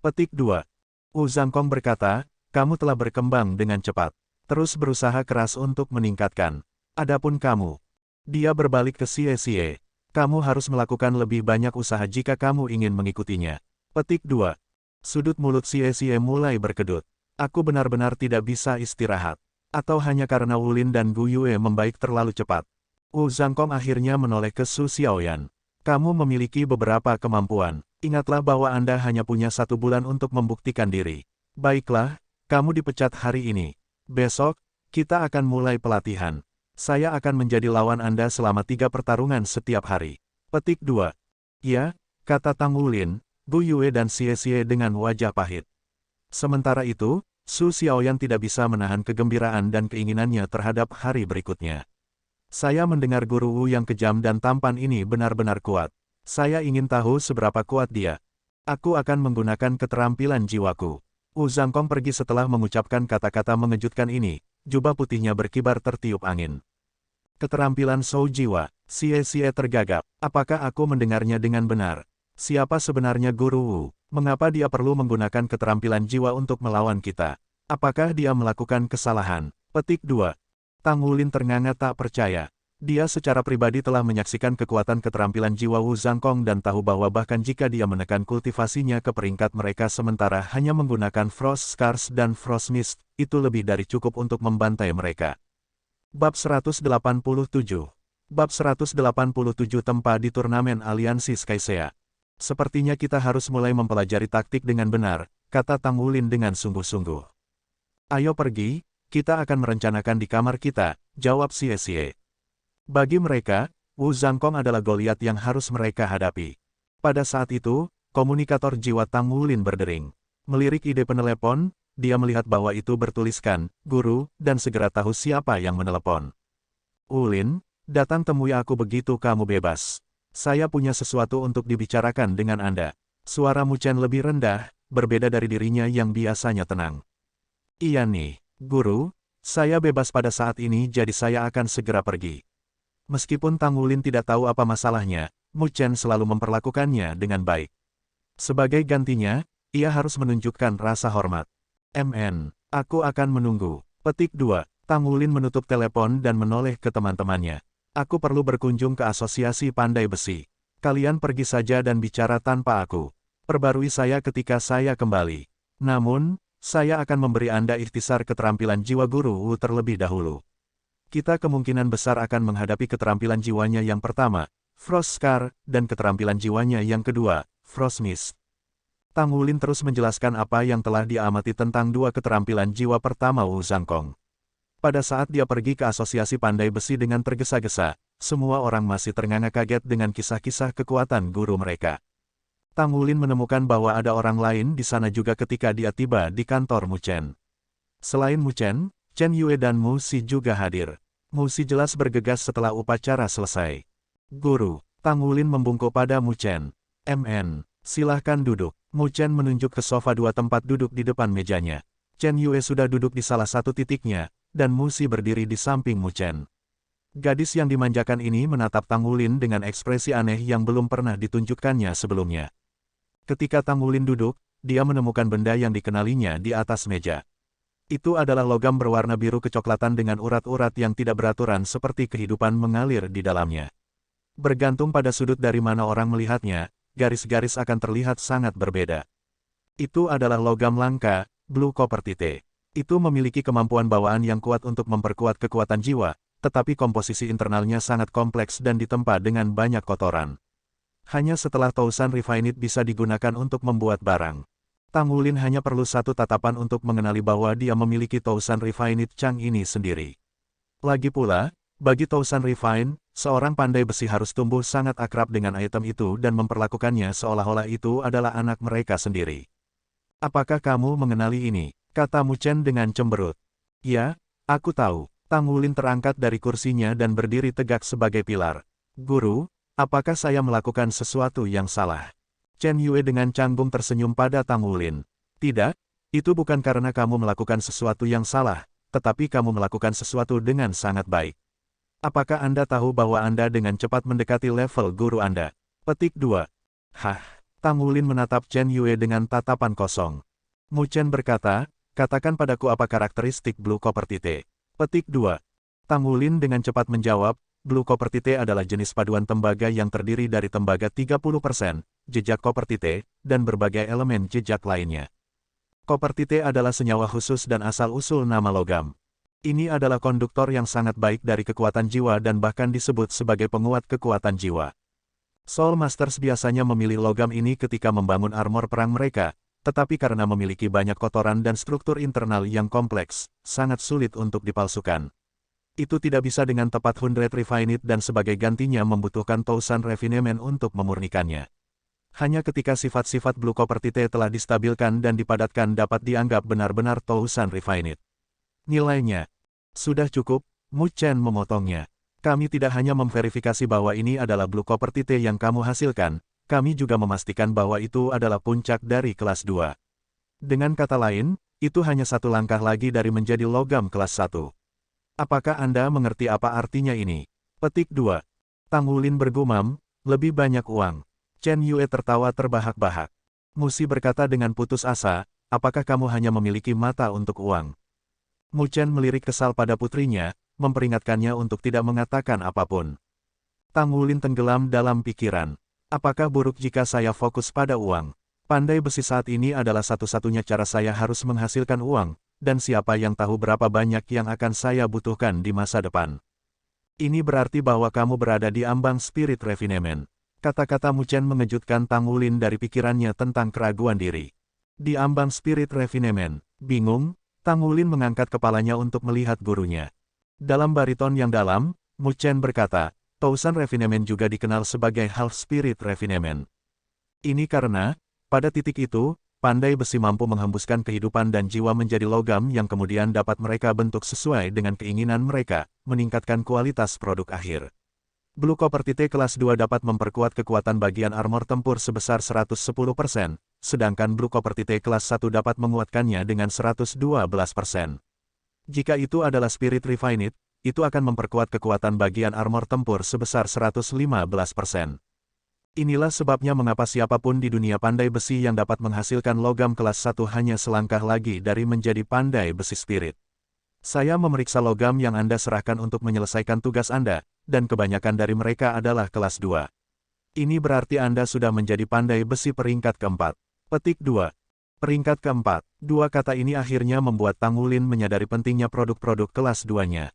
Petik 2. Wu Zhangkong berkata, kamu telah berkembang dengan cepat. Terus berusaha keras untuk meningkatkan. Adapun kamu. Dia berbalik ke Xie. Kamu harus melakukan lebih banyak usaha jika kamu ingin mengikutinya. Petik 2. Sudut mulut Xie mulai berkedut. Aku benar-benar tidak bisa istirahat. Atau hanya karena Wulin dan Gu Yue membaik terlalu cepat. Wu Zhangkong akhirnya menoleh ke Su Xiaoyan. Kamu memiliki beberapa kemampuan. Ingatlah bahwa Anda hanya punya 1 bulan untuk membuktikan diri. Baiklah, kamu dipecat hari ini. Besok, kita akan mulai pelatihan. Saya akan menjadi lawan Anda selama 3 pertarungan setiap hari. Petik 2. Ya, kata Tang Wulin, Gu Yue dan Xie dengan wajah pahit. Sementara itu, Su Xiaoyan tidak bisa menahan kegembiraan dan keinginannya terhadap hari berikutnya. Saya mendengar Guru Wu yang kejam dan tampan ini benar-benar kuat. Saya ingin tahu seberapa kuat dia. Aku akan menggunakan keterampilan jiwaku. Wu Zhangkong pergi setelah mengucapkan kata-kata mengejutkan ini. Jubah putihnya berkibar tertiup angin. Keterampilan Shou Jiwa. Xie tergagap. Apakah aku mendengarnya dengan benar? Siapa sebenarnya Guru Wu? Mengapa dia perlu menggunakan keterampilan jiwa untuk melawan kita? Apakah dia melakukan kesalahan? Petik 2. Tang Wulin ternganga tak percaya. Dia secara pribadi telah menyaksikan kekuatan keterampilan jiwa Wu Zhangkong dan tahu bahwa bahkan jika dia menekan kultivasinya ke peringkat mereka sementara hanya menggunakan Frost Scars dan Frost Mist, itu lebih dari cukup untuk membantai mereka. Bab 187. Bab 187 tempa di turnamen Aliansi Sky Sea. Sepertinya kita harus mulai mempelajari taktik dengan benar, kata Tang Wulin dengan sungguh-sungguh. Ayo pergi. Kita akan merencanakan di kamar kita, jawab Xie. Bagi mereka, Wu Zhangkong adalah Goliat yang harus mereka hadapi. Pada saat itu, komunikator jiwa Tang Wulin berdering. Melirik ide penelepon, dia melihat bahwa itu bertuliskan, Guru, dan segera tahu siapa yang menelepon. Wulin, datang temui aku begitu kamu bebas. Saya punya sesuatu untuk dibicarakan dengan Anda. Suara Mu Chen lebih rendah, berbeda dari dirinya yang biasanya tenang. Iya nih. Guru, saya bebas pada saat ini jadi saya akan segera pergi. Meskipun Tang Wulin tidak tahu apa masalahnya, Mu Chen selalu memperlakukannya dengan baik. Sebagai gantinya, ia harus menunjukkan rasa hormat. Aku akan menunggu. Petik 2. Tang Wulin menutup telepon dan menoleh ke teman-temannya. Aku perlu berkunjung ke asosiasi pandai besi. Kalian pergi saja dan bicara tanpa aku. Perbarui saya ketika saya kembali. Namun, saya akan memberi Anda ikhtisar keterampilan jiwa guru Wu terlebih dahulu. Kita kemungkinan besar akan menghadapi keterampilan jiwanya yang pertama, Frost Scar, dan keterampilan jiwanya yang kedua, Frost Mist. Tang Wulin terus menjelaskan apa yang telah dia amati tentang dua keterampilan jiwa pertama Wu Zhangkong. Pada saat dia pergi ke asosiasi pandai besi dengan tergesa-gesa, semua orang masih ternganga kaget dengan kisah-kisah kekuatan guru mereka. Tang Wulin menemukan bahwa ada orang lain di sana juga ketika dia tiba di kantor Mu Chen. Selain Mu Chen, Chen Yue dan Mu Si juga hadir. Mu Si jelas bergegas setelah upacara selesai. Guru, Tang Wulin membungkuk pada Mu Chen. "MN, silahkan duduk." Mu Chen menunjuk ke sofa dua tempat duduk di depan mejanya. Chen Yue sudah duduk di salah satu titiknya, dan Mu Si berdiri di samping Mu Chen. Gadis yang dimanjakan ini menatap Tang Wulin dengan ekspresi aneh yang belum pernah ditunjukkannya sebelumnya. Ketika Tang Wulin duduk, dia menemukan benda yang dikenalinya di atas meja. Itu adalah logam berwarna biru kecoklatan dengan urat-urat yang tidak beraturan seperti kehidupan mengalir di dalamnya. Bergantung pada sudut dari mana orang melihatnya, garis-garis akan terlihat sangat berbeda. Itu adalah logam langka, Blue Coppertite. Itu memiliki kemampuan bawaan yang kuat untuk memperkuat kekuatan jiwa, tetapi komposisi internalnya sangat kompleks dan ditempa dengan banyak kotoran. Hanya setelah Tousan Refined bisa digunakan untuk membuat barang. Tang Wulin hanya perlu satu tatapan untuk mengenali bahwa dia memiliki Tousan Refined Chang ini sendiri. Lagi pula, bagi Tousan Refined, seorang pandai besi harus tumbuh sangat akrab dengan item itu dan memperlakukannya seolah-olah itu adalah anak mereka sendiri. "Apakah kamu mengenali ini?" kata Mu Chen dengan cemberut. "Ya, aku tahu." Tang Wulin terangkat dari kursinya dan berdiri tegak sebagai pilar. "Guru, apakah saya melakukan sesuatu yang salah?" Chen Yue dengan canggung tersenyum pada Tang Wulin. "Tidak, itu bukan karena kamu melakukan sesuatu yang salah, tetapi kamu melakukan sesuatu dengan sangat baik. Apakah Anda tahu bahwa Anda dengan cepat mendekati level guru Anda?" Petik 2. Hah? Tang Wulin menatap Chen Yue dengan tatapan kosong. Mu Chen berkata, "Katakan padaku apa karakteristik Blue Coppertite." Petik 2. Tang Wulin dengan cepat menjawab, Blue Coppertite adalah jenis paduan tembaga yang terdiri dari tembaga 30%, jejak Coppertite, dan berbagai elemen jejak lainnya. Coppertite adalah senyawa khusus dan asal-usul nama logam. Ini adalah konduktor yang sangat baik dari kekuatan jiwa dan bahkan disebut sebagai penguat kekuatan jiwa. Soul Masters biasanya memilih logam ini ketika membangun armor perang mereka, tetapi karena memiliki banyak kotoran dan struktur internal yang kompleks, sangat sulit untuk dipalsukan. Itu tidak bisa dengan tepat 100 Refined dan sebagai gantinya membutuhkan Tousan Refinement untuk memurnikannya. Hanya ketika sifat-sifat Blue Coppertite telah distabilkan dan dipadatkan dapat dianggap benar-benar Tousan Refined. Nilainya. Sudah cukup, Mu Chen memotongnya. Kami tidak hanya memverifikasi bahwa ini adalah Blue Coppertite yang kamu hasilkan, kami juga memastikan bahwa itu adalah puncak dari kelas 2. Dengan kata lain, itu hanya satu langkah lagi dari menjadi logam kelas 1. Apakah Anda mengerti apa artinya ini? Petik 2. Tang Wulin bergumam, "Lebih banyak uang." Chen Yue tertawa terbahak-bahak. Mu Si berkata dengan putus asa, "Apakah kamu hanya memiliki mata untuk uang?" Mu Chen melirik kesal pada putrinya, memperingatkannya untuk tidak mengatakan apapun. Tang Wulin tenggelam dalam pikiran. Apakah buruk jika saya fokus pada uang? Pandai besi saat ini adalah satu-satunya cara saya harus menghasilkan uang, dan siapa yang tahu berapa banyak yang akan saya butuhkan di masa depan. Ini berarti bahwa kamu berada di ambang Spirit Refinement. Kata-kata Mu Chen mengejutkan Tang Wulin dari pikirannya tentang keraguan diri. Di ambang Spirit Refinement, bingung, Tang Wulin mengangkat kepalanya untuk melihat gurunya. Dalam bariton yang dalam, Mu Chen berkata, Tousan Refinement juga dikenal sebagai Half Spirit Refinement. Ini karena, pada titik itu, pandai besi mampu menghembuskan kehidupan dan jiwa menjadi logam yang kemudian dapat mereka bentuk sesuai dengan keinginan mereka, meningkatkan kualitas produk akhir. Blue Coppertite kelas 2 dapat memperkuat kekuatan bagian armor tempur sebesar 110%, sedangkan Blue Coppertite kelas 1 dapat menguatkannya dengan 112%. Jika itu adalah Spirit Refined, itu akan memperkuat kekuatan bagian armor tempur sebesar 115%. Inilah sebabnya mengapa siapapun di dunia pandai besi yang dapat menghasilkan logam kelas 1 hanya selangkah lagi dari menjadi pandai besi spirit. Saya memeriksa logam yang Anda serahkan untuk menyelesaikan tugas Anda, dan kebanyakan dari mereka adalah kelas 2. Ini berarti Anda sudah menjadi pandai besi peringkat keempat. Petik 2. Peringkat keempat. Dua kata ini akhirnya membuat Tang Wulin menyadari pentingnya produk-produk kelas 2-nya.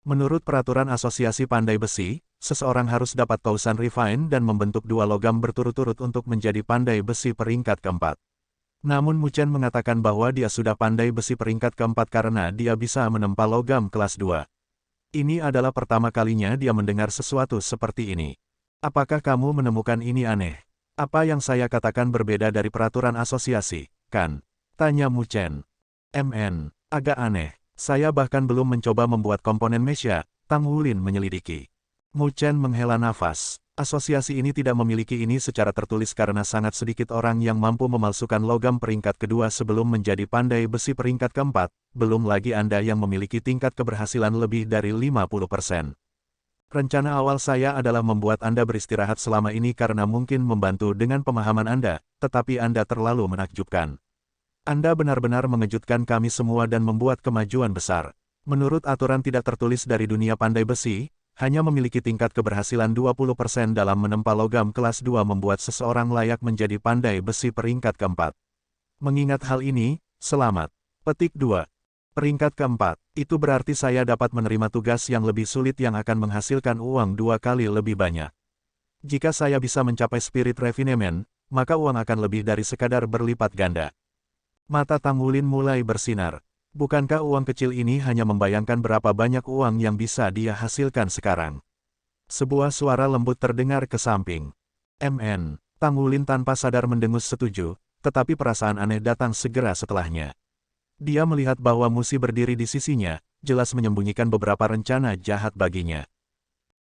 Menurut peraturan Asosiasi Pandai Besi, seseorang harus dapat Tousan Refine dan membentuk dua logam berturut-turut untuk menjadi pandai besi peringkat keempat. Namun Mu Chen mengatakan bahwa dia sudah pandai besi peringkat keempat karena dia bisa menempa logam kelas 2. Ini adalah pertama kalinya dia mendengar sesuatu seperti ini. Apakah kamu menemukan ini aneh? Apa yang saya katakan berbeda dari peraturan asosiasi, kan? Tanya Mu Chen. Agak aneh. Saya bahkan belum mencoba membuat komponen mecha, Tang Wulin menyelidiki. Mu Chen menghela nafas. Asosiasi ini tidak memiliki ini secara tertulis karena sangat sedikit orang yang mampu memalsukan logam peringkat kedua sebelum menjadi pandai besi peringkat keempat, belum lagi Anda yang memiliki tingkat keberhasilan lebih dari 50%. Rencana awal saya adalah membuat Anda beristirahat selama ini karena mungkin membantu dengan pemahaman Anda, tetapi Anda terlalu menakjubkan. Anda benar-benar mengejutkan kami semua dan membuat kemajuan besar. Menurut aturan tidak tertulis dari dunia pandai besi, hanya memiliki tingkat keberhasilan 20% dalam menempa logam kelas 2 membuat seseorang layak menjadi pandai besi peringkat keempat. Mengingat hal ini, selamat. Petik 2. Peringkat keempat, itu berarti saya dapat menerima tugas yang lebih sulit yang akan menghasilkan uang 2 kali lebih banyak. Jika saya bisa mencapai spirit refinement, maka uang akan lebih dari sekadar berlipat ganda. Mata Tang Wulin mulai bersinar. Bukankah uang kecil ini hanya membayangkan berapa banyak uang yang bisa dia hasilkan sekarang? Sebuah suara lembut terdengar ke samping. Tang Wulin tanpa sadar mendengus setuju, tetapi perasaan aneh datang segera setelahnya. Dia melihat bahwa Musi berdiri di sisinya, jelas menyembunyikan beberapa rencana jahat baginya.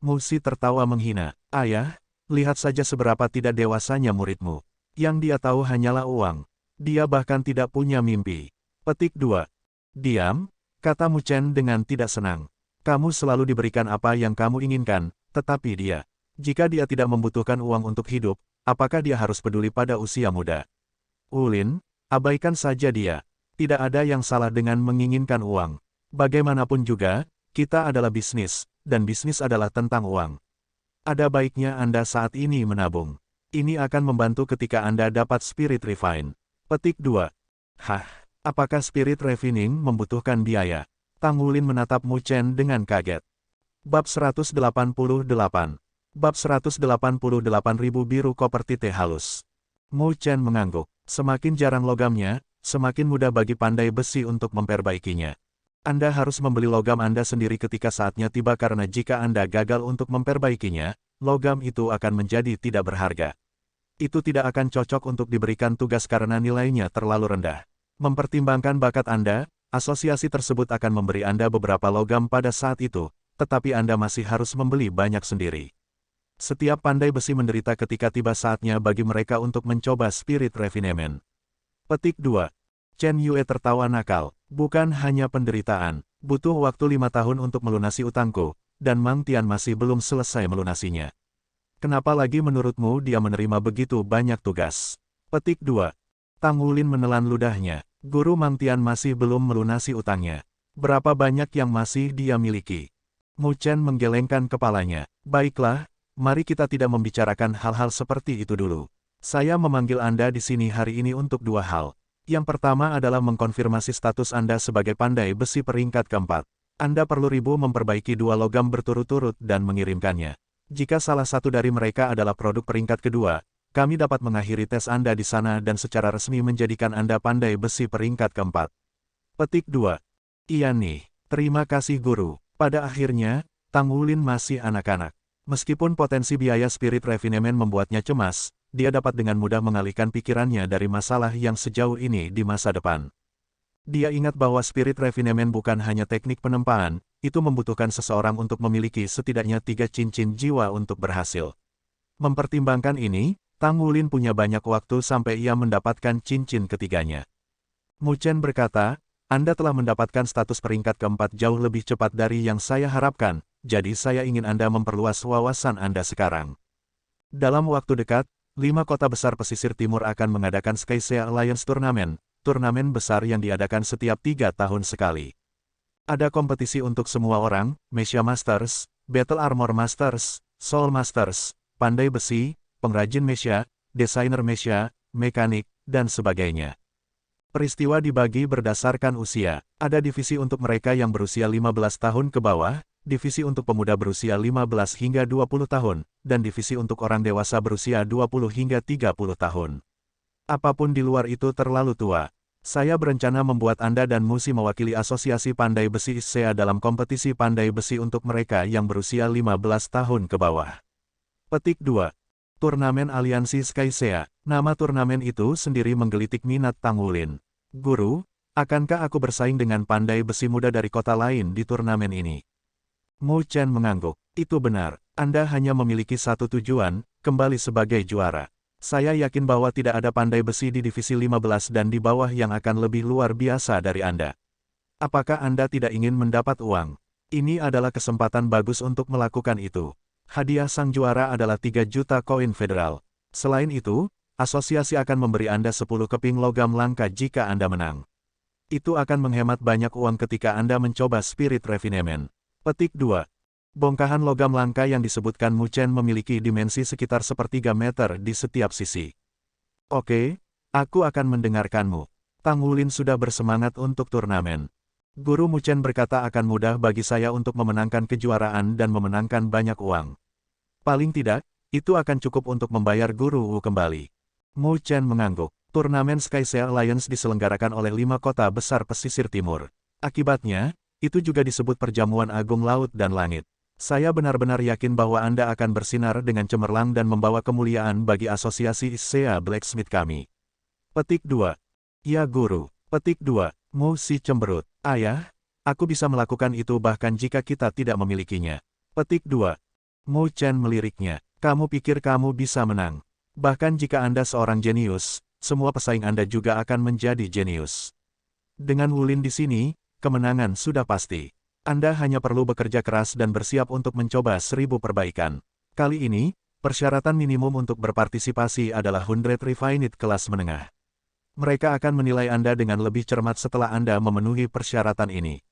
Musi tertawa menghina. Ayah, lihat saja seberapa tidak dewasanya muridmu. Yang dia tahu hanyalah uang. Dia bahkan tidak punya mimpi. Petik 2. Diam, kata Mu Chen dengan tidak senang. Kamu selalu diberikan apa yang kamu inginkan, tetapi dia. Jika dia tidak membutuhkan uang untuk hidup, apakah dia harus peduli pada usia muda? Wulin, abaikan saja dia. Tidak ada yang salah dengan menginginkan uang. Bagaimanapun juga, kita adalah bisnis, dan bisnis adalah tentang uang. Ada baiknya Anda saat ini menabung. Ini akan membantu ketika Anda dapat spirit refine. Petik 2. Apakah spirit refining membutuhkan biaya? Tang Wulin menatap Mu Chen dengan kaget. Bab 188. Bab 188.000 biru koperti teh halus. Mu Chen mengangguk. Semakin jarang logamnya, semakin mudah bagi pandai besi untuk memperbaikinya. Anda harus membeli logam Anda sendiri ketika saatnya tiba karena jika Anda gagal untuk memperbaikinya, logam itu akan menjadi tidak berharga. Itu tidak akan cocok untuk diberikan tugas karena nilainya terlalu rendah. Mempertimbangkan bakat Anda, asosiasi tersebut akan memberi Anda beberapa logam pada saat itu, tetapi Anda masih harus membeli banyak sendiri. Setiap pandai besi menderita ketika tiba saatnya bagi mereka untuk mencoba spirit refinement. Petik 2. Chen Yue tertawa nakal. Bukan hanya penderitaan, butuh waktu 5 tahun untuk melunasi utangku, dan Mang Tian masih belum selesai melunasinya. Kenapa lagi menurutmu dia menerima begitu banyak tugas? Petik 2. Tang Wulin menelan ludahnya. Guru Mang Tian masih belum melunasi utangnya. Berapa banyak yang masih dia miliki? Mu Chen menggelengkan kepalanya. Baiklah, mari kita tidak membicarakan hal-hal seperti itu dulu. Saya memanggil Anda di sini hari ini untuk dua hal. Yang pertama adalah mengkonfirmasi status Anda sebagai pandai besi peringkat keempat. Anda perlu memperbaiki dua logam berturut-turut dan mengirimkannya. Jika salah satu dari mereka adalah produk peringkat kedua, kami dapat mengakhiri tes Anda di sana dan secara resmi menjadikan Anda pandai besi peringkat keempat. Petik 2. Iya nih, terima kasih guru. Pada akhirnya, Tang Wulin masih anak-anak. Meskipun potensi biaya spirit refinement membuatnya cemas, dia dapat dengan mudah mengalihkan pikirannya dari masalah yang sejauh ini di masa depan. Dia ingat bahwa spirit refinement bukan hanya teknik penempaan, itu membutuhkan seseorang untuk memiliki setidaknya 3 cincin jiwa untuk berhasil. Mempertimbangkan ini, Tang Wulin punya banyak waktu sampai ia mendapatkan cincin ketiganya. Mu Chen berkata, Anda telah mendapatkan status peringkat keempat jauh lebih cepat dari yang saya harapkan, jadi saya ingin Anda memperluas wawasan Anda sekarang. Dalam waktu dekat, 5 kota besar pesisir timur akan mengadakan Sky Alliance Tournament, turnamen besar yang diadakan setiap 3 tahun sekali. Ada kompetisi untuk semua orang, Mecha Masters, Battle Armor Masters, Soul Masters, pandai besi, pengrajin mecha, desainer mecha, mekanik, dan sebagainya. Peristiwa dibagi berdasarkan usia. Ada divisi untuk mereka yang berusia 15 tahun ke bawah, divisi untuk pemuda berusia 15 hingga 20 tahun, dan divisi untuk orang dewasa berusia 20 hingga 30 tahun. Apapun di luar itu terlalu tua. Saya berencana membuat Anda dan Musi mewakili Asosiasi Pandai Besi ISEA dalam kompetisi pandai besi untuk mereka yang berusia 15 tahun ke bawah. Petik 2. Turnamen Aliansi Skysea. Nama turnamen itu sendiri menggelitik minat Tang Wulin. Guru, akankah aku bersaing dengan pandai besi muda dari kota lain di turnamen ini? Mu Chen mengangguk. Itu benar, Anda hanya memiliki satu tujuan, kembali sebagai juara. Saya yakin bahwa tidak ada pandai besi di divisi 15 dan di bawah yang akan lebih luar biasa dari Anda. Apakah Anda tidak ingin mendapat uang? Ini adalah kesempatan bagus untuk melakukan itu. Hadiah sang juara adalah 3 juta koin federal. Selain itu, asosiasi akan memberi Anda 10 keping logam langka jika Anda menang. Itu akan menghemat banyak uang ketika Anda mencoba Spirit Refinement. Petik 2. Bongkahan logam langka yang disebutkan Mu Chen memiliki dimensi sekitar 1/3 meter di setiap sisi. Oke, aku akan mendengarkanmu. Tang Wulin sudah bersemangat untuk turnamen. Guru Mu Chen berkata akan mudah bagi saya untuk memenangkan kejuaraan dan memenangkan banyak uang. Paling tidak, itu akan cukup untuk membayar Guru Wu kembali. Mu Chen mengangguk. Turnamen Skysea Alliance diselenggarakan oleh 5 kota besar pesisir timur. Akibatnya, itu juga disebut Perjamuan Agung Laut dan Langit. Saya benar-benar yakin bahwa Anda akan bersinar dengan cemerlang dan membawa kemuliaan bagi Asosiasi ISEA Blacksmith kami. Petik 2. Ya Guru. Petik 2. Mu Si cemberut. Ayah, aku bisa melakukan itu bahkan jika kita tidak memilikinya. Petik 2. Mu Chen meliriknya. Kamu pikir kamu bisa menang? Bahkan jika Anda seorang jenius, semua pesaing Anda juga akan menjadi jenius. Dengan Wulin di sini, kemenangan sudah pasti. Anda hanya perlu bekerja keras dan bersiap untuk mencoba 1000 perbaikan. Kali ini, persyaratan minimum untuk berpartisipasi adalah 100 Refined kelas menengah. Mereka akan menilai Anda dengan lebih cermat setelah Anda memenuhi persyaratan ini.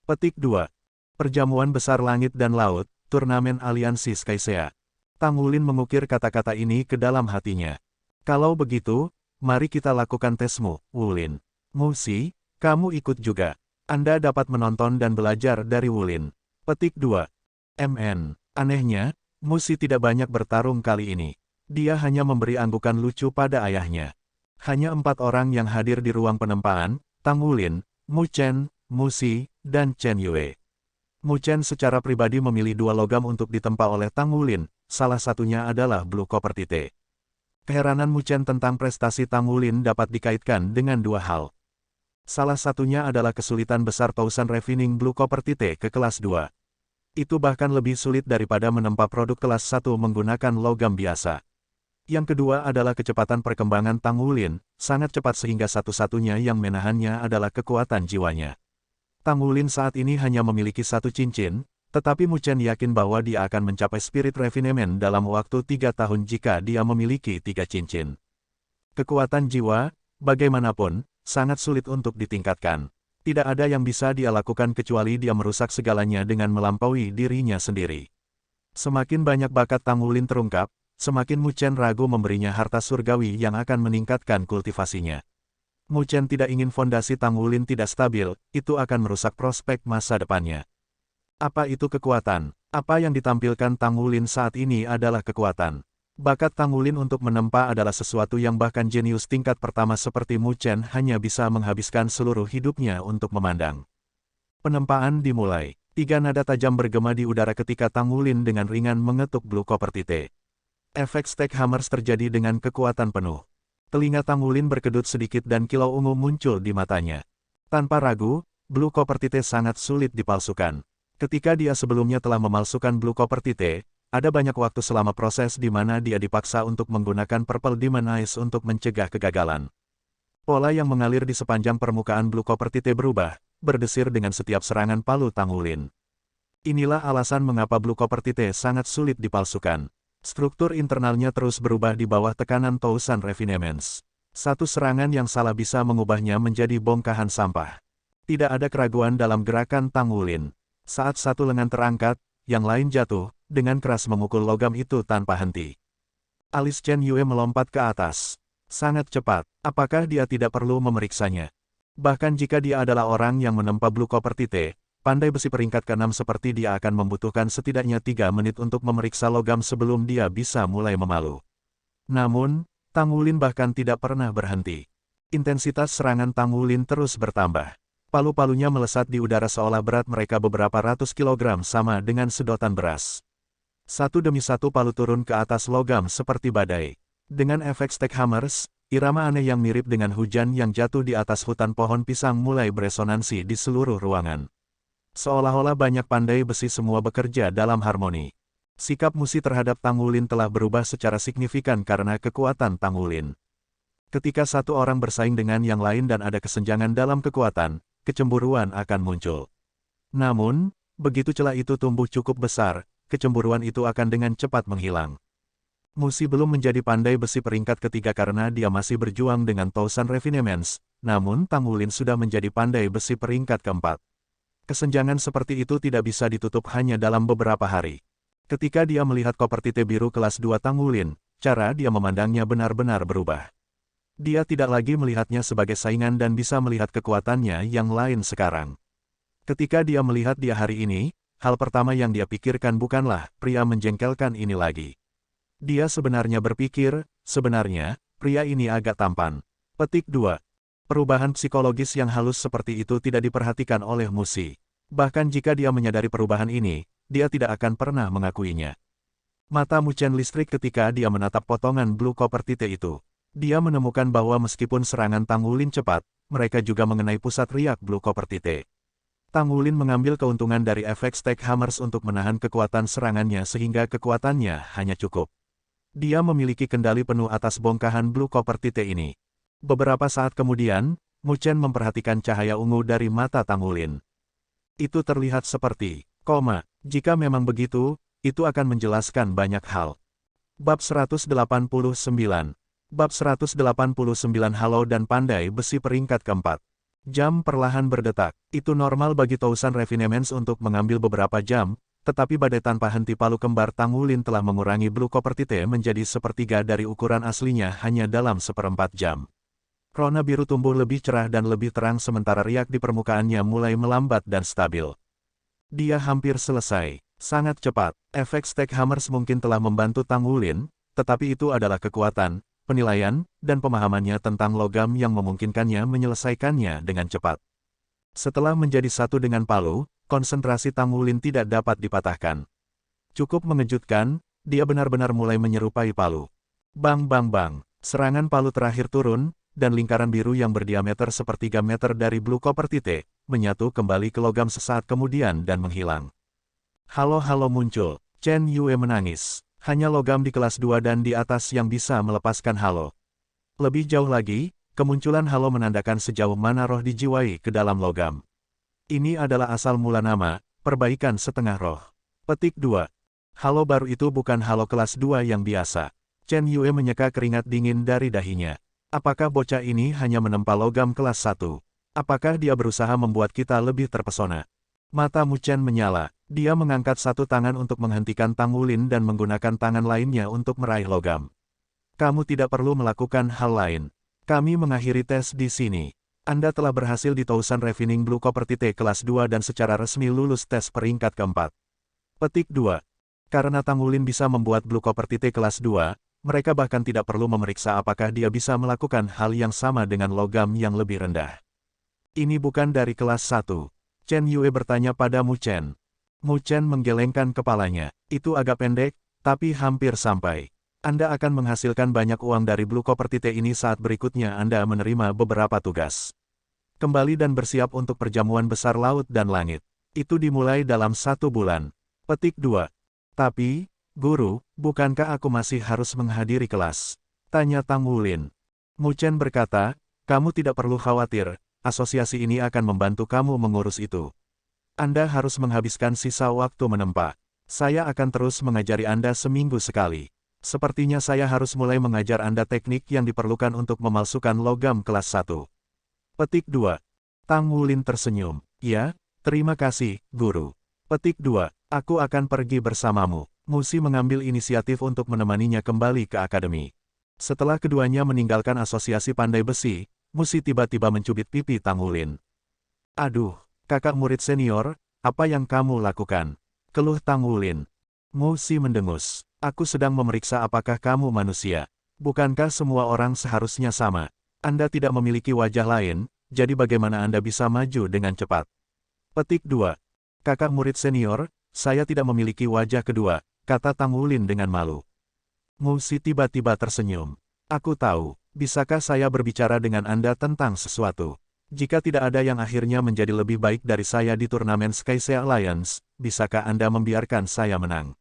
Petik 2. Perjamuan Besar Langit dan Laut, Turnamen Aliansi Skysea. Tang Wulin mengukir kata-kata ini ke dalam hatinya. Kalau begitu, mari kita lakukan tesmu, Wulin. Mu Si, kamu ikut juga. Anda dapat menonton dan belajar dari Wulin. Petik 2. MN. Anehnya, Mu Si tidak banyak bertarung kali ini. Dia hanya memberi anggukan lucu pada ayahnya. Hanya 4 orang yang hadir di ruang penempaan, Tang Wulin, Mu Chen, Mu Si, dan Chen Yue. Mu Chen secara pribadi memilih 2 logam untuk ditempa oleh Tang Wulin, salah satunya adalah Blue Copper Tite. Keheranan Mu Chen tentang prestasi Tang Wulin dapat dikaitkan dengan 2 hal. Salah satunya adalah kesulitan besar Thousand Refining Blue Copper Tite ke kelas 2. Itu bahkan lebih sulit daripada menempa produk kelas 1 menggunakan logam biasa. Yang kedua adalah kecepatan perkembangan Tang Wulin, sangat cepat sehingga satu-satunya yang menahannya adalah kekuatan jiwanya. Tang Wulin saat ini hanya memiliki 1 cincin, tetapi Mu Chen yakin bahwa dia akan mencapai Spirit Refinement dalam waktu 3 tahun jika dia memiliki 3 cincin. Kekuatan jiwa, bagaimanapun, sangat sulit untuk ditingkatkan. Tidak ada yang bisa dia lakukan kecuali dia merusak segalanya dengan melampaui dirinya sendiri. Semakin banyak bakat Tang Wulin terungkap, semakin Mu Chen ragu memberinya harta surgawi yang akan meningkatkan kultivasinya. Mu Chen tidak ingin fondasi Tang Wulin tidak stabil, itu akan merusak prospek masa depannya. Apa itu kekuatan? Apa yang ditampilkan Tang Wulin saat ini adalah kekuatan. Bakat Tang Wulin untuk menempa adalah sesuatu yang bahkan jenius tingkat pertama seperti Mu Chen hanya bisa menghabiskan seluruh hidupnya untuk memandang. Penempaan dimulai. 3 nada tajam bergema di udara ketika Tang Wulin dengan ringan mengetuk Blue Copper Tite. Efek Stack Hammers terjadi dengan kekuatan penuh. Telinga Tang Wulin berkedut sedikit dan kilau ungu muncul di matanya. Tanpa ragu, Blue Copper Tite sangat sulit dipalsukan. Ketika dia sebelumnya telah memalsukan Blue Copper Tite, ada banyak waktu selama proses di mana dia dipaksa untuk menggunakan Purple Demon Eyes untuk mencegah kegagalan. Pola yang mengalir di sepanjang permukaan Blue Copper Tite berubah, berdesir dengan setiap serangan palu Tang Wulin. Inilah alasan mengapa Blue Copper Tite sangat sulit dipalsukan. Struktur internalnya terus berubah di bawah tekanan Thousand Refinements. Satu serangan yang salah bisa mengubahnya menjadi bongkahan sampah. Tidak ada keraguan dalam gerakan Tang Wulin. Saat satu lengan terangkat, yang lain jatuh, dengan keras memukul logam itu tanpa henti. Alis Chen Yue melompat ke atas. Sangat cepat, apakah dia tidak perlu memeriksanya? Bahkan jika dia adalah orang yang menempa Blue Copper Tite, pandai besi peringkat ke-6 seperti dia akan membutuhkan setidaknya 3 menit untuk memeriksa logam sebelum dia bisa mulai memalu. Namun, Tang Wulin bahkan tidak pernah berhenti. Intensitas serangan Tang Wulin terus bertambah. Palu-palunya melesat di udara seolah berat mereka beberapa ratus kilogram sama dengan sedotan beras. Satu demi satu palu turun ke atas logam seperti badai. Dengan efek stack hammers, irama aneh yang mirip dengan hujan yang jatuh di atas hutan pohon pisang mulai beresonansi di seluruh ruangan. Seolah-olah banyak pandai besi semua bekerja dalam harmoni. Sikap musi terhadap Tang Wulin telah berubah secara signifikan karena kekuatan Tang Wulin. Ketika satu orang bersaing dengan yang lain dan ada kesenjangan dalam kekuatan, kecemburuan akan muncul. Namun, begitu celah itu tumbuh cukup besar, kecemburuan itu akan dengan cepat menghilang. Musi belum menjadi pandai besi peringkat ketiga karena dia masih berjuang dengan Thousand Refinements, namun Tang Wulin sudah menjadi pandai besi peringkat keempat. Kesenjangan seperti itu tidak bisa ditutup hanya dalam beberapa hari. Ketika dia melihat Copper Tite biru kelas 2 Tang Wulin, cara dia memandangnya benar-benar berubah. Dia tidak lagi melihatnya sebagai saingan dan bisa melihat kekuatannya yang lain sekarang. Ketika dia melihat dia hari ini, hal pertama yang dia pikirkan bukanlah pria menjengkelkan ini lagi. Dia sebenarnya berpikir, sebenarnya, pria ini agak tampan. Petik 2. Perubahan psikologis yang halus seperti itu tidak diperhatikan oleh Musi. Bahkan jika dia menyadari perubahan ini, dia tidak akan pernah mengakuinya. Mata Mu Chen listrik ketika dia menatap potongan Blue Copper Tite itu. Dia menemukan bahwa meskipun serangan Tang Wulin cepat, mereka juga mengenai pusat riak Blue Copper Tite. Tang Wulin mengambil keuntungan dari efek stack hammers untuk menahan kekuatan serangannya sehingga kekuatannya hanya cukup. Dia memiliki kendali penuh atas bongkahan Blue Copper Tite ini. Beberapa saat kemudian, Mu Chen memperhatikan cahaya ungu dari mata Tang Wulin. Itu terlihat seperti, jika memang begitu, itu akan menjelaskan banyak hal. Bab 189. Bab 189 Halo dan Pandai Besi peringkat keempat. Jam perlahan berdetak. Itu normal bagi Thousand Refinements untuk mengambil beberapa jam, tetapi badai tanpa henti palu kembar Tang Wulin telah mengurangi Blue Copper Tite menjadi sepertiga dari ukuran aslinya hanya dalam 1/4 jam. Rona biru tumbuh lebih cerah dan lebih terang sementara riak di permukaannya mulai melambat dan stabil. Dia hampir selesai. Sangat cepat. Efek stack hammers mungkin telah membantu Tang Wulin, tetapi itu adalah kekuatan, penilaian, dan pemahamannya tentang logam yang memungkinkannya menyelesaikannya dengan cepat. Setelah menjadi satu dengan palu, konsentrasi Tang Wulin tidak dapat dipatahkan. Cukup mengejutkan, dia benar-benar mulai menyerupai palu. Bang bang bang, serangan palu terakhir turun, dan lingkaran biru yang berdiameter sepertiga meter dari Blue Copper Tite, menyatu kembali ke logam sesaat kemudian dan menghilang. Halo-halo muncul, Chen Yue menangis. Hanya logam di kelas 2 dan di atas yang bisa melepaskan halo. Lebih jauh lagi, kemunculan halo menandakan sejauh mana roh dijiwai ke dalam logam. Ini adalah asal mula nama, perbaikan setengah roh. Petik 2. Halo baru itu bukan halo kelas 2 yang biasa. Chen Yue menyeka keringat dingin dari dahinya. Apakah bocah ini hanya menempa logam kelas 1? Apakah dia berusaha membuat kita lebih terpesona? Mata Mu Chen menyala. Dia mengangkat satu tangan untuk menghentikan Tang Wulin dan menggunakan tangan lainnya untuk meraih logam. Kamu tidak perlu melakukan hal lain. Kami mengakhiri tes di sini. Anda telah berhasil di Thousand Refining Blue Copper Tite kelas 2 dan secara resmi lulus tes peringkat keempat. Petik 2. Karena Tang Wulin bisa membuat Blue Copper Tite kelas 2, mereka bahkan tidak perlu memeriksa apakah dia bisa melakukan hal yang sama dengan logam yang lebih rendah. Ini bukan dari kelas 1. Chen Yue bertanya pada Mu Chen. Mu Chen menggelengkan kepalanya. Itu agak pendek, tapi hampir sampai. Anda akan menghasilkan banyak uang dari Blue Copper Tite ini saat berikutnya Anda menerima beberapa tugas. Kembali dan bersiap untuk perjamuan besar laut dan langit. Itu dimulai dalam 1 bulan. Petik 2. Tapi, Guru, bukankah aku masih harus menghadiri kelas? Tanya Tang Wulin. Mu Chen berkata, kamu tidak perlu khawatir, asosiasi ini akan membantu kamu mengurus itu. Anda harus menghabiskan sisa waktu menempa. Saya akan terus mengajari Anda seminggu sekali. Sepertinya saya harus mulai mengajar Anda teknik yang diperlukan untuk memalsukan logam kelas 1. Petik 2. Tang Wulin tersenyum. Ya, terima kasih, Guru. Petik 2. Aku akan pergi bersamamu. Musi mengambil inisiatif untuk menemaninya kembali ke akademi. Setelah keduanya meninggalkan asosiasi pandai besi, Musi tiba-tiba mencubit pipi Tanghulin. Aduh, kakak murid senior, apa yang kamu lakukan? Keluh Tanghulin. Musi mendengus. Aku sedang memeriksa apakah kamu manusia. Bukankah semua orang seharusnya sama? Anda tidak memiliki wajah lain, jadi bagaimana Anda bisa maju dengan cepat? Petik 2. Kakak murid senior, saya tidak memiliki wajah kedua, kata Tanghulin dengan malu. Musi tiba-tiba tersenyum. Aku tahu, bisakah saya berbicara dengan Anda tentang sesuatu? Jika tidak ada yang akhirnya menjadi lebih baik dari saya di turnamen Skysea Alliance, bisakah Anda membiarkan saya menang?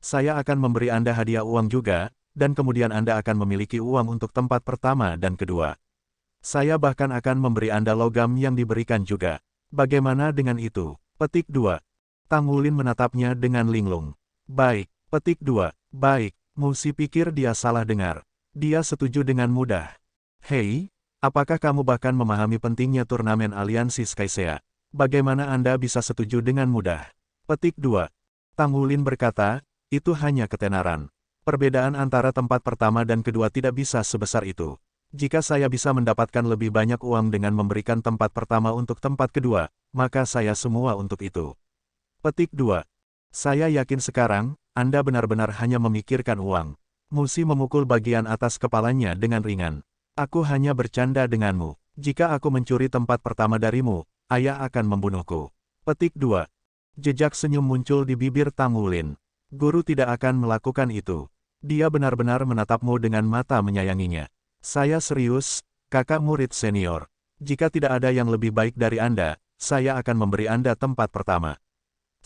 Saya akan memberi Anda hadiah uang juga, dan kemudian Anda akan memiliki uang untuk tempat pertama dan kedua. Saya bahkan akan memberi Anda logam yang diberikan juga. Bagaimana dengan itu? Petik 2. Tanghulin menatapnya dengan linglung. Baik, petik 2. Baik, Musi pikir dia salah dengar. Dia setuju dengan mudah. Hei, apakah kamu bahkan memahami pentingnya turnamen aliansi Skysea? Bagaimana Anda bisa setuju dengan mudah? Petik 2. Tanghulin berkata, itu hanya ketenaran. Perbedaan antara tempat pertama dan kedua tidak bisa sebesar itu. Jika saya bisa mendapatkan lebih banyak uang dengan memberikan tempat pertama untuk tempat kedua, maka saya semua untuk itu. Petik 2. Saya yakin sekarang, Anda benar-benar hanya memikirkan uang. Musi memukul bagian atas kepalanya dengan ringan. Aku hanya bercanda denganmu. Jika aku mencuri tempat pertama darimu, ayah akan membunuhku. Petik 2. Jejak senyum muncul di bibir Tanghulin. Guru tidak akan melakukan itu. Dia benar-benar menatapmu dengan mata menyayanginya. Saya serius, kakak murid senior. Jika tidak ada yang lebih baik dari Anda, saya akan memberi Anda tempat pertama.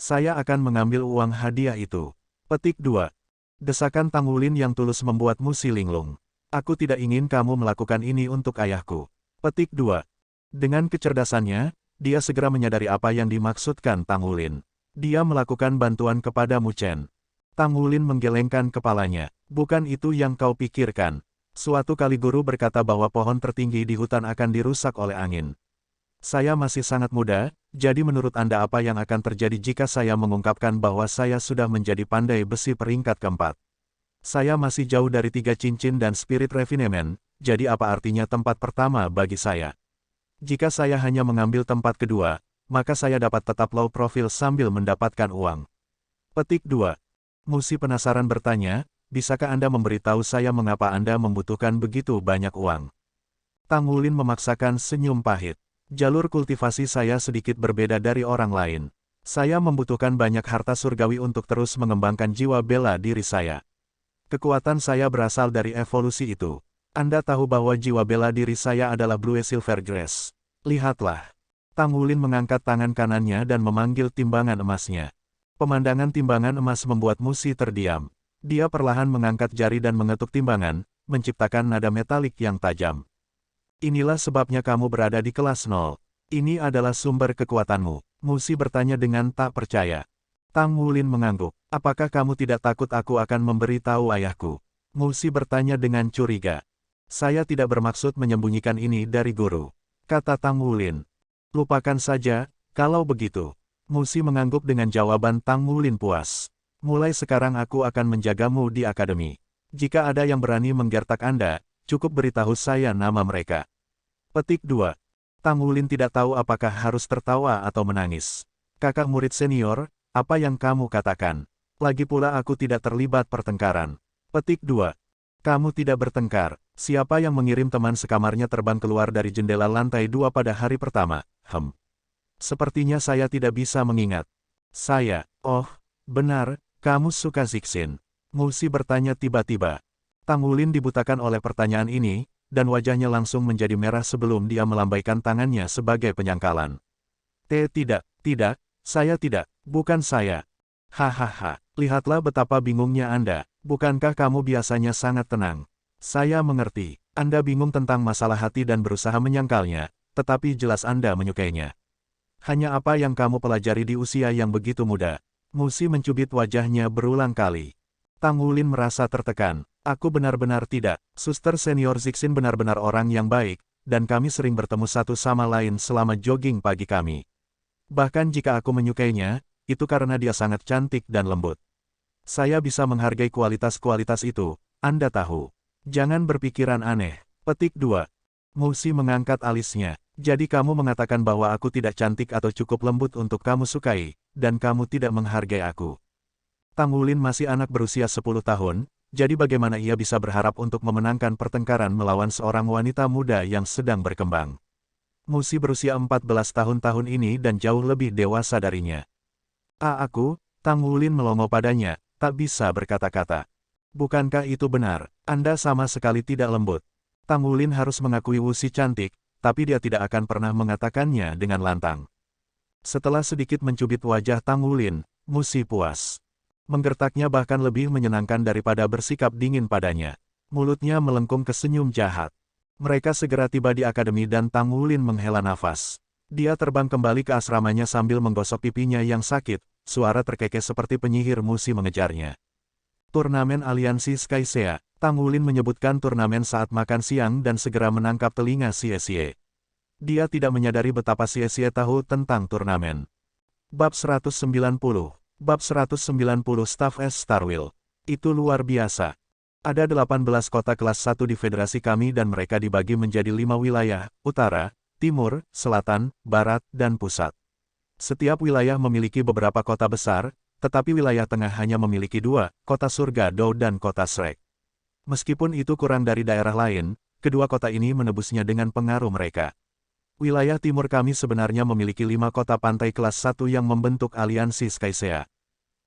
Saya akan mengambil uang hadiah itu. Petik 2. Desakan Tanghulin yang tulus membuat Musi linglung. Aku tidak ingin kamu melakukan ini untuk ayahku. Petik 2. Dengan kecerdasannya, dia segera menyadari apa yang dimaksudkan Tanghulin. Dia melakukan bantuan kepada Mu Chen. Tanghulin menggelengkan kepalanya. Bukan itu yang kau pikirkan. Suatu kali guru berkata bahwa pohon tertinggi di hutan akan dirusak oleh angin. Saya masih sangat muda, jadi menurut Anda apa yang akan terjadi jika saya mengungkapkan bahwa saya sudah menjadi pandai besi peringkat keempat? Saya masih jauh dari 3 cincin dan spirit refinement, jadi apa artinya tempat pertama bagi saya? Jika saya hanya mengambil tempat kedua, maka saya dapat tetap low profile sambil mendapatkan uang. Petik 2. Musi penasaran bertanya, bisakah Anda memberitahu saya mengapa Anda membutuhkan begitu banyak uang? Tanghulin memaksakan senyum pahit. Jalur kultivasi saya sedikit berbeda dari orang lain. Saya membutuhkan banyak harta surgawi untuk terus mengembangkan jiwa bela diri saya. Kekuatan saya berasal dari evolusi itu. Anda tahu bahwa jiwa bela diri saya adalah Blue Silver Grace. Lihatlah. Tanghulin mengangkat tangan kanannya dan memanggil timbangan emasnya. Pemandangan timbangan emas membuat Musi terdiam. Dia perlahan mengangkat jari dan mengetuk timbangan, menciptakan nada metalik yang tajam. Inilah sebabnya kamu berada di kelas 0. Ini adalah sumber kekuatanmu. Musi bertanya dengan tak percaya. Tanghulin mengangguk. Apakah kamu tidak takut aku akan memberitahu ayahku? Musi bertanya dengan curiga. Saya tidak bermaksud menyembunyikan ini dari guru, kata Tanghulin. Lupakan saja, kalau begitu. Musi mengangguk dengan jawaban Tanghulin puas. Mulai sekarang aku akan menjagamu di akademi. Jika ada yang berani menggertak Anda, cukup beritahu saya nama mereka. Petik 2. Tanghulin tidak tahu apakah harus tertawa atau menangis. Kakak murid senior, apa yang kamu katakan? Lagi pula aku tidak terlibat pertengkaran. Petik 2. Kamu tidak bertengkar. Siapa yang mengirim teman sekamarnya terbang keluar dari jendela lantai 2 pada hari pertama? Sepertinya saya tidak bisa mengingat. Saya, oh, benar, kamu suka Zixin. Musi bertanya tiba-tiba. Tanghulin dibutakan oleh pertanyaan ini, dan wajahnya langsung menjadi merah sebelum dia melambaikan tangannya sebagai penyangkalan. Tidak, saya tidak, bukan saya. Hahaha, lihatlah betapa bingungnya Anda, bukankah kamu biasanya sangat tenang? Saya mengerti, Anda bingung tentang masalah hati dan berusaha menyangkalnya, tetapi jelas Anda menyukainya. Hanya apa yang kamu pelajari di usia yang begitu muda? Musi mencubit wajahnya berulang kali. Tanghulin merasa tertekan. Aku benar-benar tidak. Suster senior Zixin benar-benar orang yang baik, dan kami sering bertemu satu sama lain selama jogging pagi kami. Bahkan jika aku menyukainya, itu karena dia sangat cantik dan lembut. Saya bisa menghargai kualitas-kualitas itu, Anda tahu. Jangan berpikiran aneh. Petik 2. Musi mengangkat alisnya. Jadi kamu mengatakan bahwa aku tidak cantik atau cukup lembut untuk kamu sukai, dan kamu tidak menghargai aku. Tang Wulin masih anak berusia 10 tahun, jadi bagaimana ia bisa berharap untuk memenangkan pertengkaran melawan seorang wanita muda yang sedang berkembang. Musi berusia 14 tahun ini dan jauh lebih dewasa darinya. Aku, Tang Wulin melongo padanya, tak bisa berkata-kata. Bukankah itu benar? Anda sama sekali tidak lembut. Tang Wulin harus mengakui Wusi cantik, tapi dia tidak akan pernah mengatakannya dengan lantang. Setelah sedikit mencubit wajah Tang Wulin, Musi puas. Menggertaknya bahkan lebih menyenangkan daripada bersikap dingin padanya. Mulutnya melengkung ke senyum jahat. Mereka segera tiba di akademi dan Tang Wulin menghela nafas. Dia terbang kembali ke asramanya sambil menggosok pipinya yang sakit, suara terkekeh seperti penyihir Musi mengejarnya. Turnamen Aliansi Skycea. Tang Wulin menyebutkan turnamen saat makan siang dan segera menangkap telinga Xie. Dia tidak menyadari betapa Xie tahu tentang turnamen. Bab 190. Bab 190 Staff S Starwheel. Itu luar biasa. Ada 18 kota kelas 1 di federasi kami dan mereka dibagi menjadi 5 wilayah, utara, timur, selatan, barat, dan pusat. Setiap wilayah memiliki beberapa kota besar, tetapi wilayah tengah hanya memiliki 2, kota Surga Dou dan kota Shrek. Meskipun itu kurang dari daerah lain, kedua kota ini menebusnya dengan pengaruh mereka. Wilayah timur kami sebenarnya memiliki 5 kota pantai kelas 1 yang membentuk aliansi Skycea.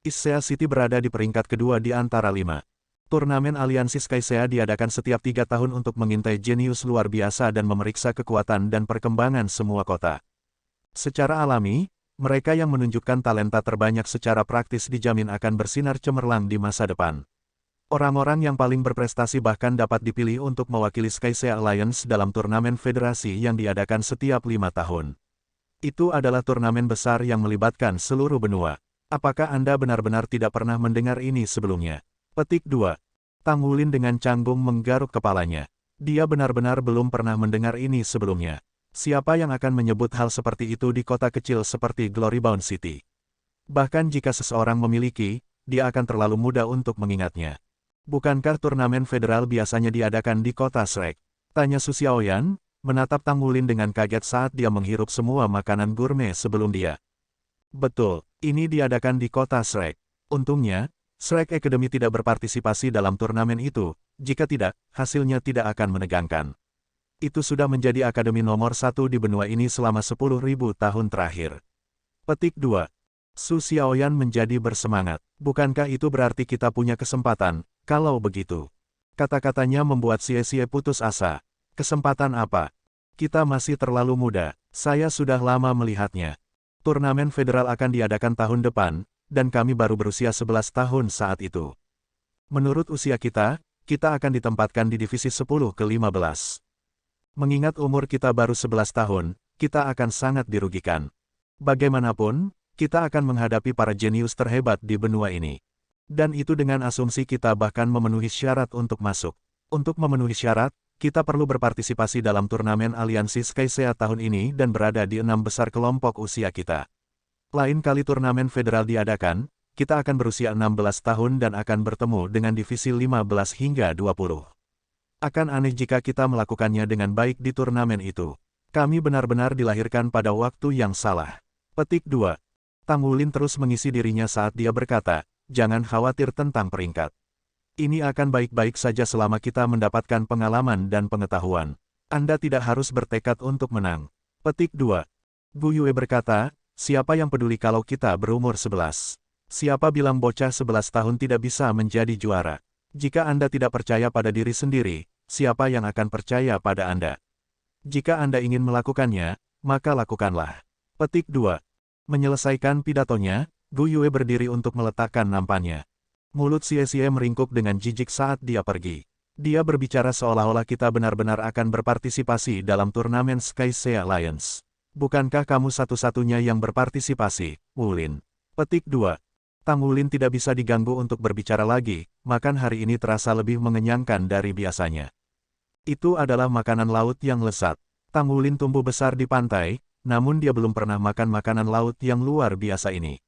Issea City berada di peringkat kedua di antara 5. Turnamen aliansi Skycea diadakan setiap 3 tahun untuk mengintai jenius luar biasa dan memeriksa kekuatan dan perkembangan semua kota. Secara alami, mereka yang menunjukkan talenta terbanyak secara praktis dijamin akan bersinar cemerlang di masa depan. Orang-orang yang paling berprestasi bahkan dapat dipilih untuk mewakili Skycea Alliance dalam turnamen federasi yang diadakan setiap 5 tahun. Itu adalah turnamen besar yang melibatkan seluruh benua. Apakah Anda benar-benar tidak pernah mendengar ini sebelumnya? Petik 2. Tang Wulin dengan canggung menggaruk kepalanya. Dia benar-benar belum pernah mendengar ini sebelumnya. Siapa yang akan menyebut hal seperti itu di kota kecil seperti Glorybound City? Bahkan jika seseorang memiliki, dia akan terlalu muda untuk mengingatnya. Bukankah turnamen federal biasanya diadakan di kota Shrek? Tanya Su Xiaoyan, menatap Tang Wulin dengan kaget saat dia menghirup semua makanan gourmet sebelum dia. Betul, ini diadakan di kota Shrek. Untungnya, Shrek Academy tidak berpartisipasi dalam turnamen itu, jika tidak, hasilnya tidak akan menegangkan. Itu sudah menjadi akademi nomor 1 di benua ini selama 10.000 tahun terakhir. Petik 2. Su Xiaoyan menjadi bersemangat. Bukankah itu berarti kita punya kesempatan? Kalau begitu. Kata-katanya membuat Xie putus asa. Kesempatan apa? Kita masih terlalu muda. Saya sudah lama melihatnya. Turnamen federal akan diadakan tahun depan, dan kami baru berusia 11 tahun saat itu. Menurut usia kita akan ditempatkan di divisi 10 ke 15. Mengingat umur kita baru 11 tahun, kita akan sangat dirugikan. Bagaimanapun, kita akan menghadapi para jenius terhebat di benua ini. Dan itu dengan asumsi kita bahkan memenuhi syarat untuk masuk. Untuk memenuhi syarat, kita perlu berpartisipasi dalam turnamen aliansi Skycea tahun ini dan berada di 6 besar kelompok usia kita. Lain kali turnamen federal diadakan, kita akan berusia 16 tahun dan akan bertemu dengan divisi 15 hingga 20. Akan aneh jika kita melakukannya dengan baik di turnamen itu. Kami benar-benar dilahirkan pada waktu yang salah. Petik 2. Tang Wulin terus mengisi dirinya saat dia berkata, jangan khawatir tentang peringkat. Ini akan baik-baik saja selama kita mendapatkan pengalaman dan pengetahuan. Anda tidak harus bertekad untuk menang. Petik 2. Gu Yue berkata, siapa yang peduli kalau kita berumur 11? Siapa bilang bocah 11 tahun tidak bisa menjadi juara? Jika Anda tidak percaya pada diri sendiri, siapa yang akan percaya pada Anda? Jika Anda ingin melakukannya, maka lakukanlah. Petik 2. Menyelesaikan pidatonya, Gu Yue berdiri untuk meletakkan nampannya. Mulut Xie meringkuk dengan jijik saat dia pergi. Dia berbicara seolah-olah kita benar-benar akan berpartisipasi dalam turnamen Skycea Alliance. Bukankah kamu satu-satunya yang berpartisipasi, Wulin? Petik 2. Tang Wulin tidak bisa diganggu untuk berbicara lagi, makan hari ini terasa lebih mengenyangkan dari biasanya. Itu adalah makanan laut yang lezat. Tang Wulin tumbuh besar di pantai, namun dia belum pernah makan makanan laut yang luar biasa ini.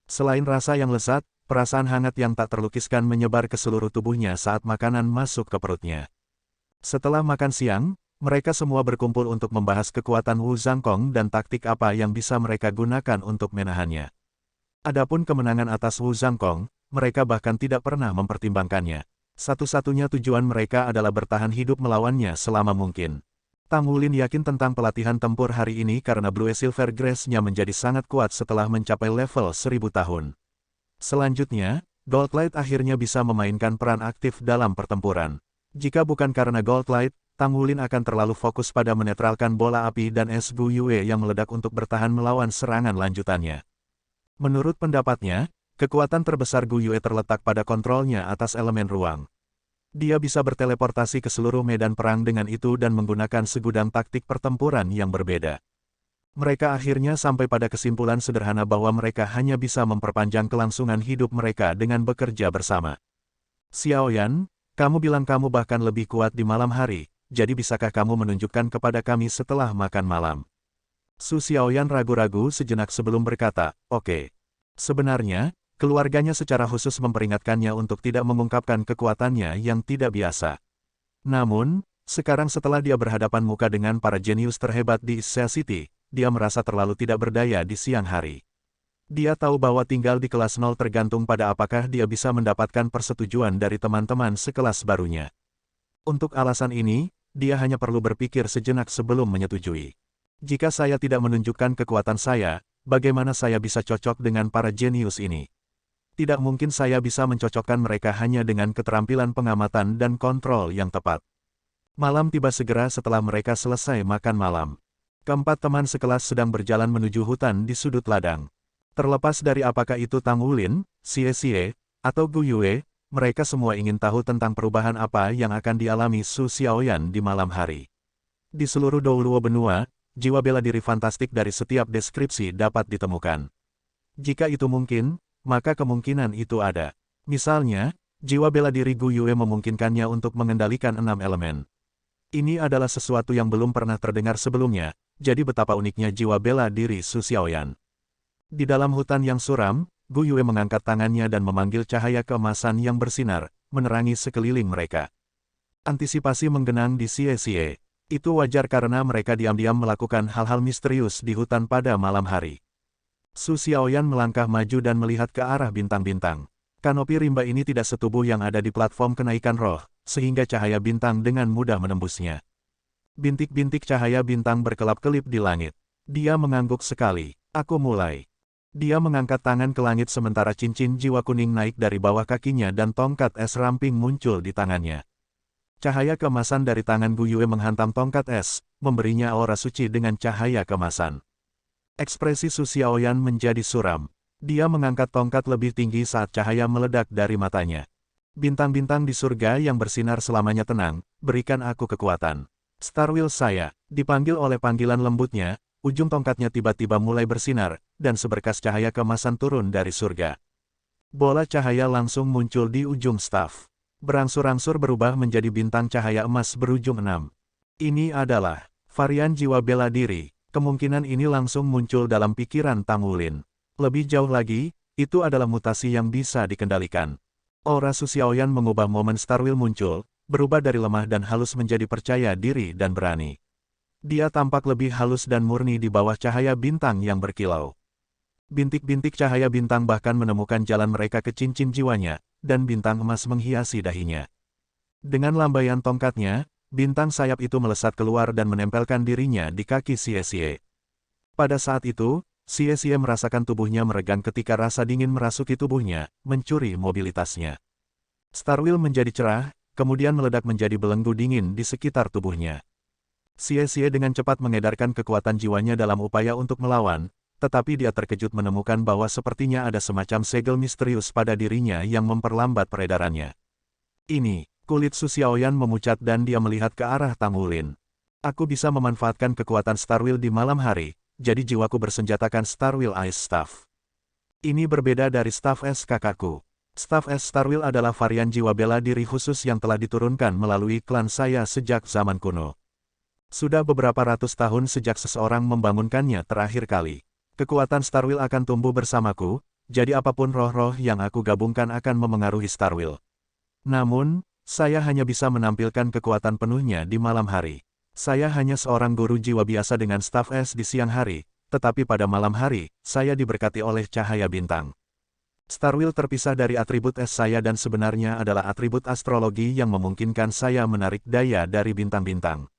Selain rasa yang lezat, perasaan hangat yang tak terlukiskan menyebar ke seluruh tubuhnya saat makanan masuk ke perutnya. Setelah makan siang, mereka semua berkumpul untuk membahas kekuatan Wu Zhangkong dan taktik apa yang bisa mereka gunakan untuk menahannya. Adapun kemenangan atas Wu Zhangkong, mereka bahkan tidak pernah mempertimbangkannya. Satu-satunya tujuan mereka adalah bertahan hidup melawannya selama mungkin. Tang Wulin yakin tentang pelatihan tempur hari ini karena Blue Silver Grace-nya menjadi sangat kuat setelah mencapai level 1000 tahun. Selanjutnya, Gold Light akhirnya bisa memainkan peran aktif dalam pertempuran. Jika bukan karena Gold Light, Tang Wulin akan terlalu fokus pada menetralkan bola api dan es Gu Yue yang meledak untuk bertahan melawan serangan lanjutannya. Menurut pendapatnya, kekuatan terbesar Gu Yue terletak pada kontrolnya atas elemen ruang. Dia bisa berteleportasi ke seluruh medan perang dengan itu dan menggunakan segudang taktik pertempuran yang berbeda. Mereka akhirnya sampai pada kesimpulan sederhana bahwa mereka hanya bisa memperpanjang kelangsungan hidup mereka dengan bekerja bersama. Xiaoyan, kamu bilang kamu bahkan lebih kuat di malam hari, jadi bisakah kamu menunjukkan kepada kami setelah makan malam? Su Xiaoyan ragu-ragu sejenak sebelum berkata, oke. Sebenarnya, keluarganya secara khusus memperingatkannya untuk tidak mengungkapkan kekuatannya yang tidak biasa. Namun, sekarang setelah dia berhadapan muka dengan para jenius terhebat di Sea City, dia merasa terlalu tidak berdaya di siang hari. Dia tahu bahwa tinggal di kelas 0 tergantung pada apakah dia bisa mendapatkan persetujuan dari teman-teman sekelas barunya. Untuk alasan ini, dia hanya perlu berpikir sejenak sebelum menyetujui. Jika saya tidak menunjukkan kekuatan saya, bagaimana saya bisa cocok dengan para jenius ini? Tidak mungkin saya bisa mencocokkan mereka hanya dengan keterampilan pengamatan dan kontrol yang tepat. Malam tiba segera setelah mereka selesai makan malam. Keempat teman sekelas sedang berjalan menuju hutan di sudut ladang. Terlepas dari apakah itu Tang Wulin, Xie Xie, atau Gu Yue, mereka semua ingin tahu tentang perubahan apa yang akan dialami Su Xiaoyan di malam hari. Di seluruh Douluo benua, jiwa bela diri fantastik dari setiap deskripsi dapat ditemukan. Jika itu mungkin, maka kemungkinan itu ada. Misalnya, jiwa bela diri Gu Yue memungkinkannya untuk mengendalikan 6 elemen. Ini adalah sesuatu yang belum pernah terdengar sebelumnya, jadi betapa uniknya jiwa bela diri Su Xiaoyan. Di dalam hutan yang suram, Gu Yue mengangkat tangannya dan memanggil cahaya keemasan yang bersinar, menerangi sekeliling mereka. Antisipasi menggenang di Xie Xie. Itu wajar karena mereka diam-diam melakukan hal-hal misterius di hutan pada malam hari. Su Xiaoyan melangkah maju dan melihat ke arah bintang-bintang. Kanopi rimba ini tidak setubuh yang ada di platform kenaikan roh, sehingga cahaya bintang dengan mudah menembusnya. Bintik-bintik cahaya bintang berkelap-kelip di langit. Dia mengangguk sekali. Aku mulai. Dia mengangkat tangan ke langit sementara cincin jiwa kuning naik dari bawah kakinya dan tongkat es ramping muncul di tangannya. Cahaya keemasan dari tangan Gu Yue menghantam tongkat es, memberinya aura suci dengan cahaya keemasan. Ekspresi Su Xiaoyan menjadi suram. Dia mengangkat tongkat lebih tinggi saat cahaya meledak dari matanya. Bintang-bintang di surga yang bersinar selamanya tenang, berikan aku kekuatan. Starwheel saya, dipanggil oleh panggilan lembutnya, ujung tongkatnya tiba-tiba mulai bersinar, dan seberkas cahaya keemasan turun dari surga. Bola cahaya langsung muncul di ujung staf. Berangsur-angsur berubah menjadi bintang cahaya emas berujung 6. Ini adalah varian jiwa bela diri. Kemungkinan ini langsung muncul dalam pikiran Tang Wulin. Lebih jauh lagi, itu adalah mutasi yang bisa dikendalikan. Aura Su Xiaoyan mengubah momen Starwheel muncul, berubah dari lemah dan halus menjadi percaya diri dan berani. Dia tampak lebih halus dan murni di bawah cahaya bintang yang berkilau. Bintik-bintik cahaya bintang bahkan menemukan jalan mereka ke cincin jiwanya, dan bintang emas menghiasi dahinya. Dengan lambaian tongkatnya, bintang sayap itu melesat keluar dan menempelkan dirinya di kaki Xie Xie. Pada saat itu, Xie Xie merasakan tubuhnya meregang ketika rasa dingin merasuki tubuhnya, mencuri mobilitasnya. Starwheel menjadi cerah, kemudian meledak menjadi belenggu dingin di sekitar tubuhnya. Xie Xie dengan cepat mengedarkan kekuatan jiwanya dalam upaya untuk melawan, tetapi dia terkejut menemukan bahwa sepertinya ada semacam segel misterius pada dirinya yang memperlambat peredarannya. Ini. Kulit Su Xiaoyan memucat dan dia melihat ke arah Tang Wulin. Aku bisa memanfaatkan kekuatan Starwheel di malam hari, jadi jiwaku bersenjatakan Starwheel Ice Staff. Ini berbeda dari Staff Es kakakku. Staff Es Starwheel adalah varian jiwa bela diri khusus yang telah diturunkan melalui klan saya sejak zaman kuno. Sudah beberapa ratus tahun sejak seseorang membangunkannya terakhir kali. Kekuatan Starwheel akan tumbuh bersamaku, jadi apapun roh-roh yang aku gabungkan akan memengaruhi Starwheel. Namun, saya hanya bisa menampilkan kekuatan penuhnya di malam hari. Saya hanya seorang guru jiwa biasa dengan staf es di siang hari, tetapi pada malam hari, saya diberkati oleh cahaya bintang. Starwheel terpisah dari atribut es saya dan sebenarnya adalah atribut astrologi yang memungkinkan saya menarik daya dari bintang-bintang.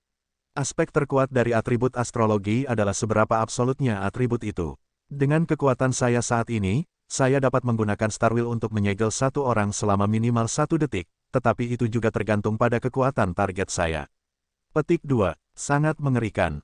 Aspek terkuat dari atribut astrologi adalah seberapa absolutnya atribut itu. Dengan kekuatan saya saat ini, saya dapat menggunakan Starwheel untuk menyegel satu orang selama minimal 1 detik, tetapi itu juga tergantung pada kekuatan target saya. Petik 2. Sangat mengerikan.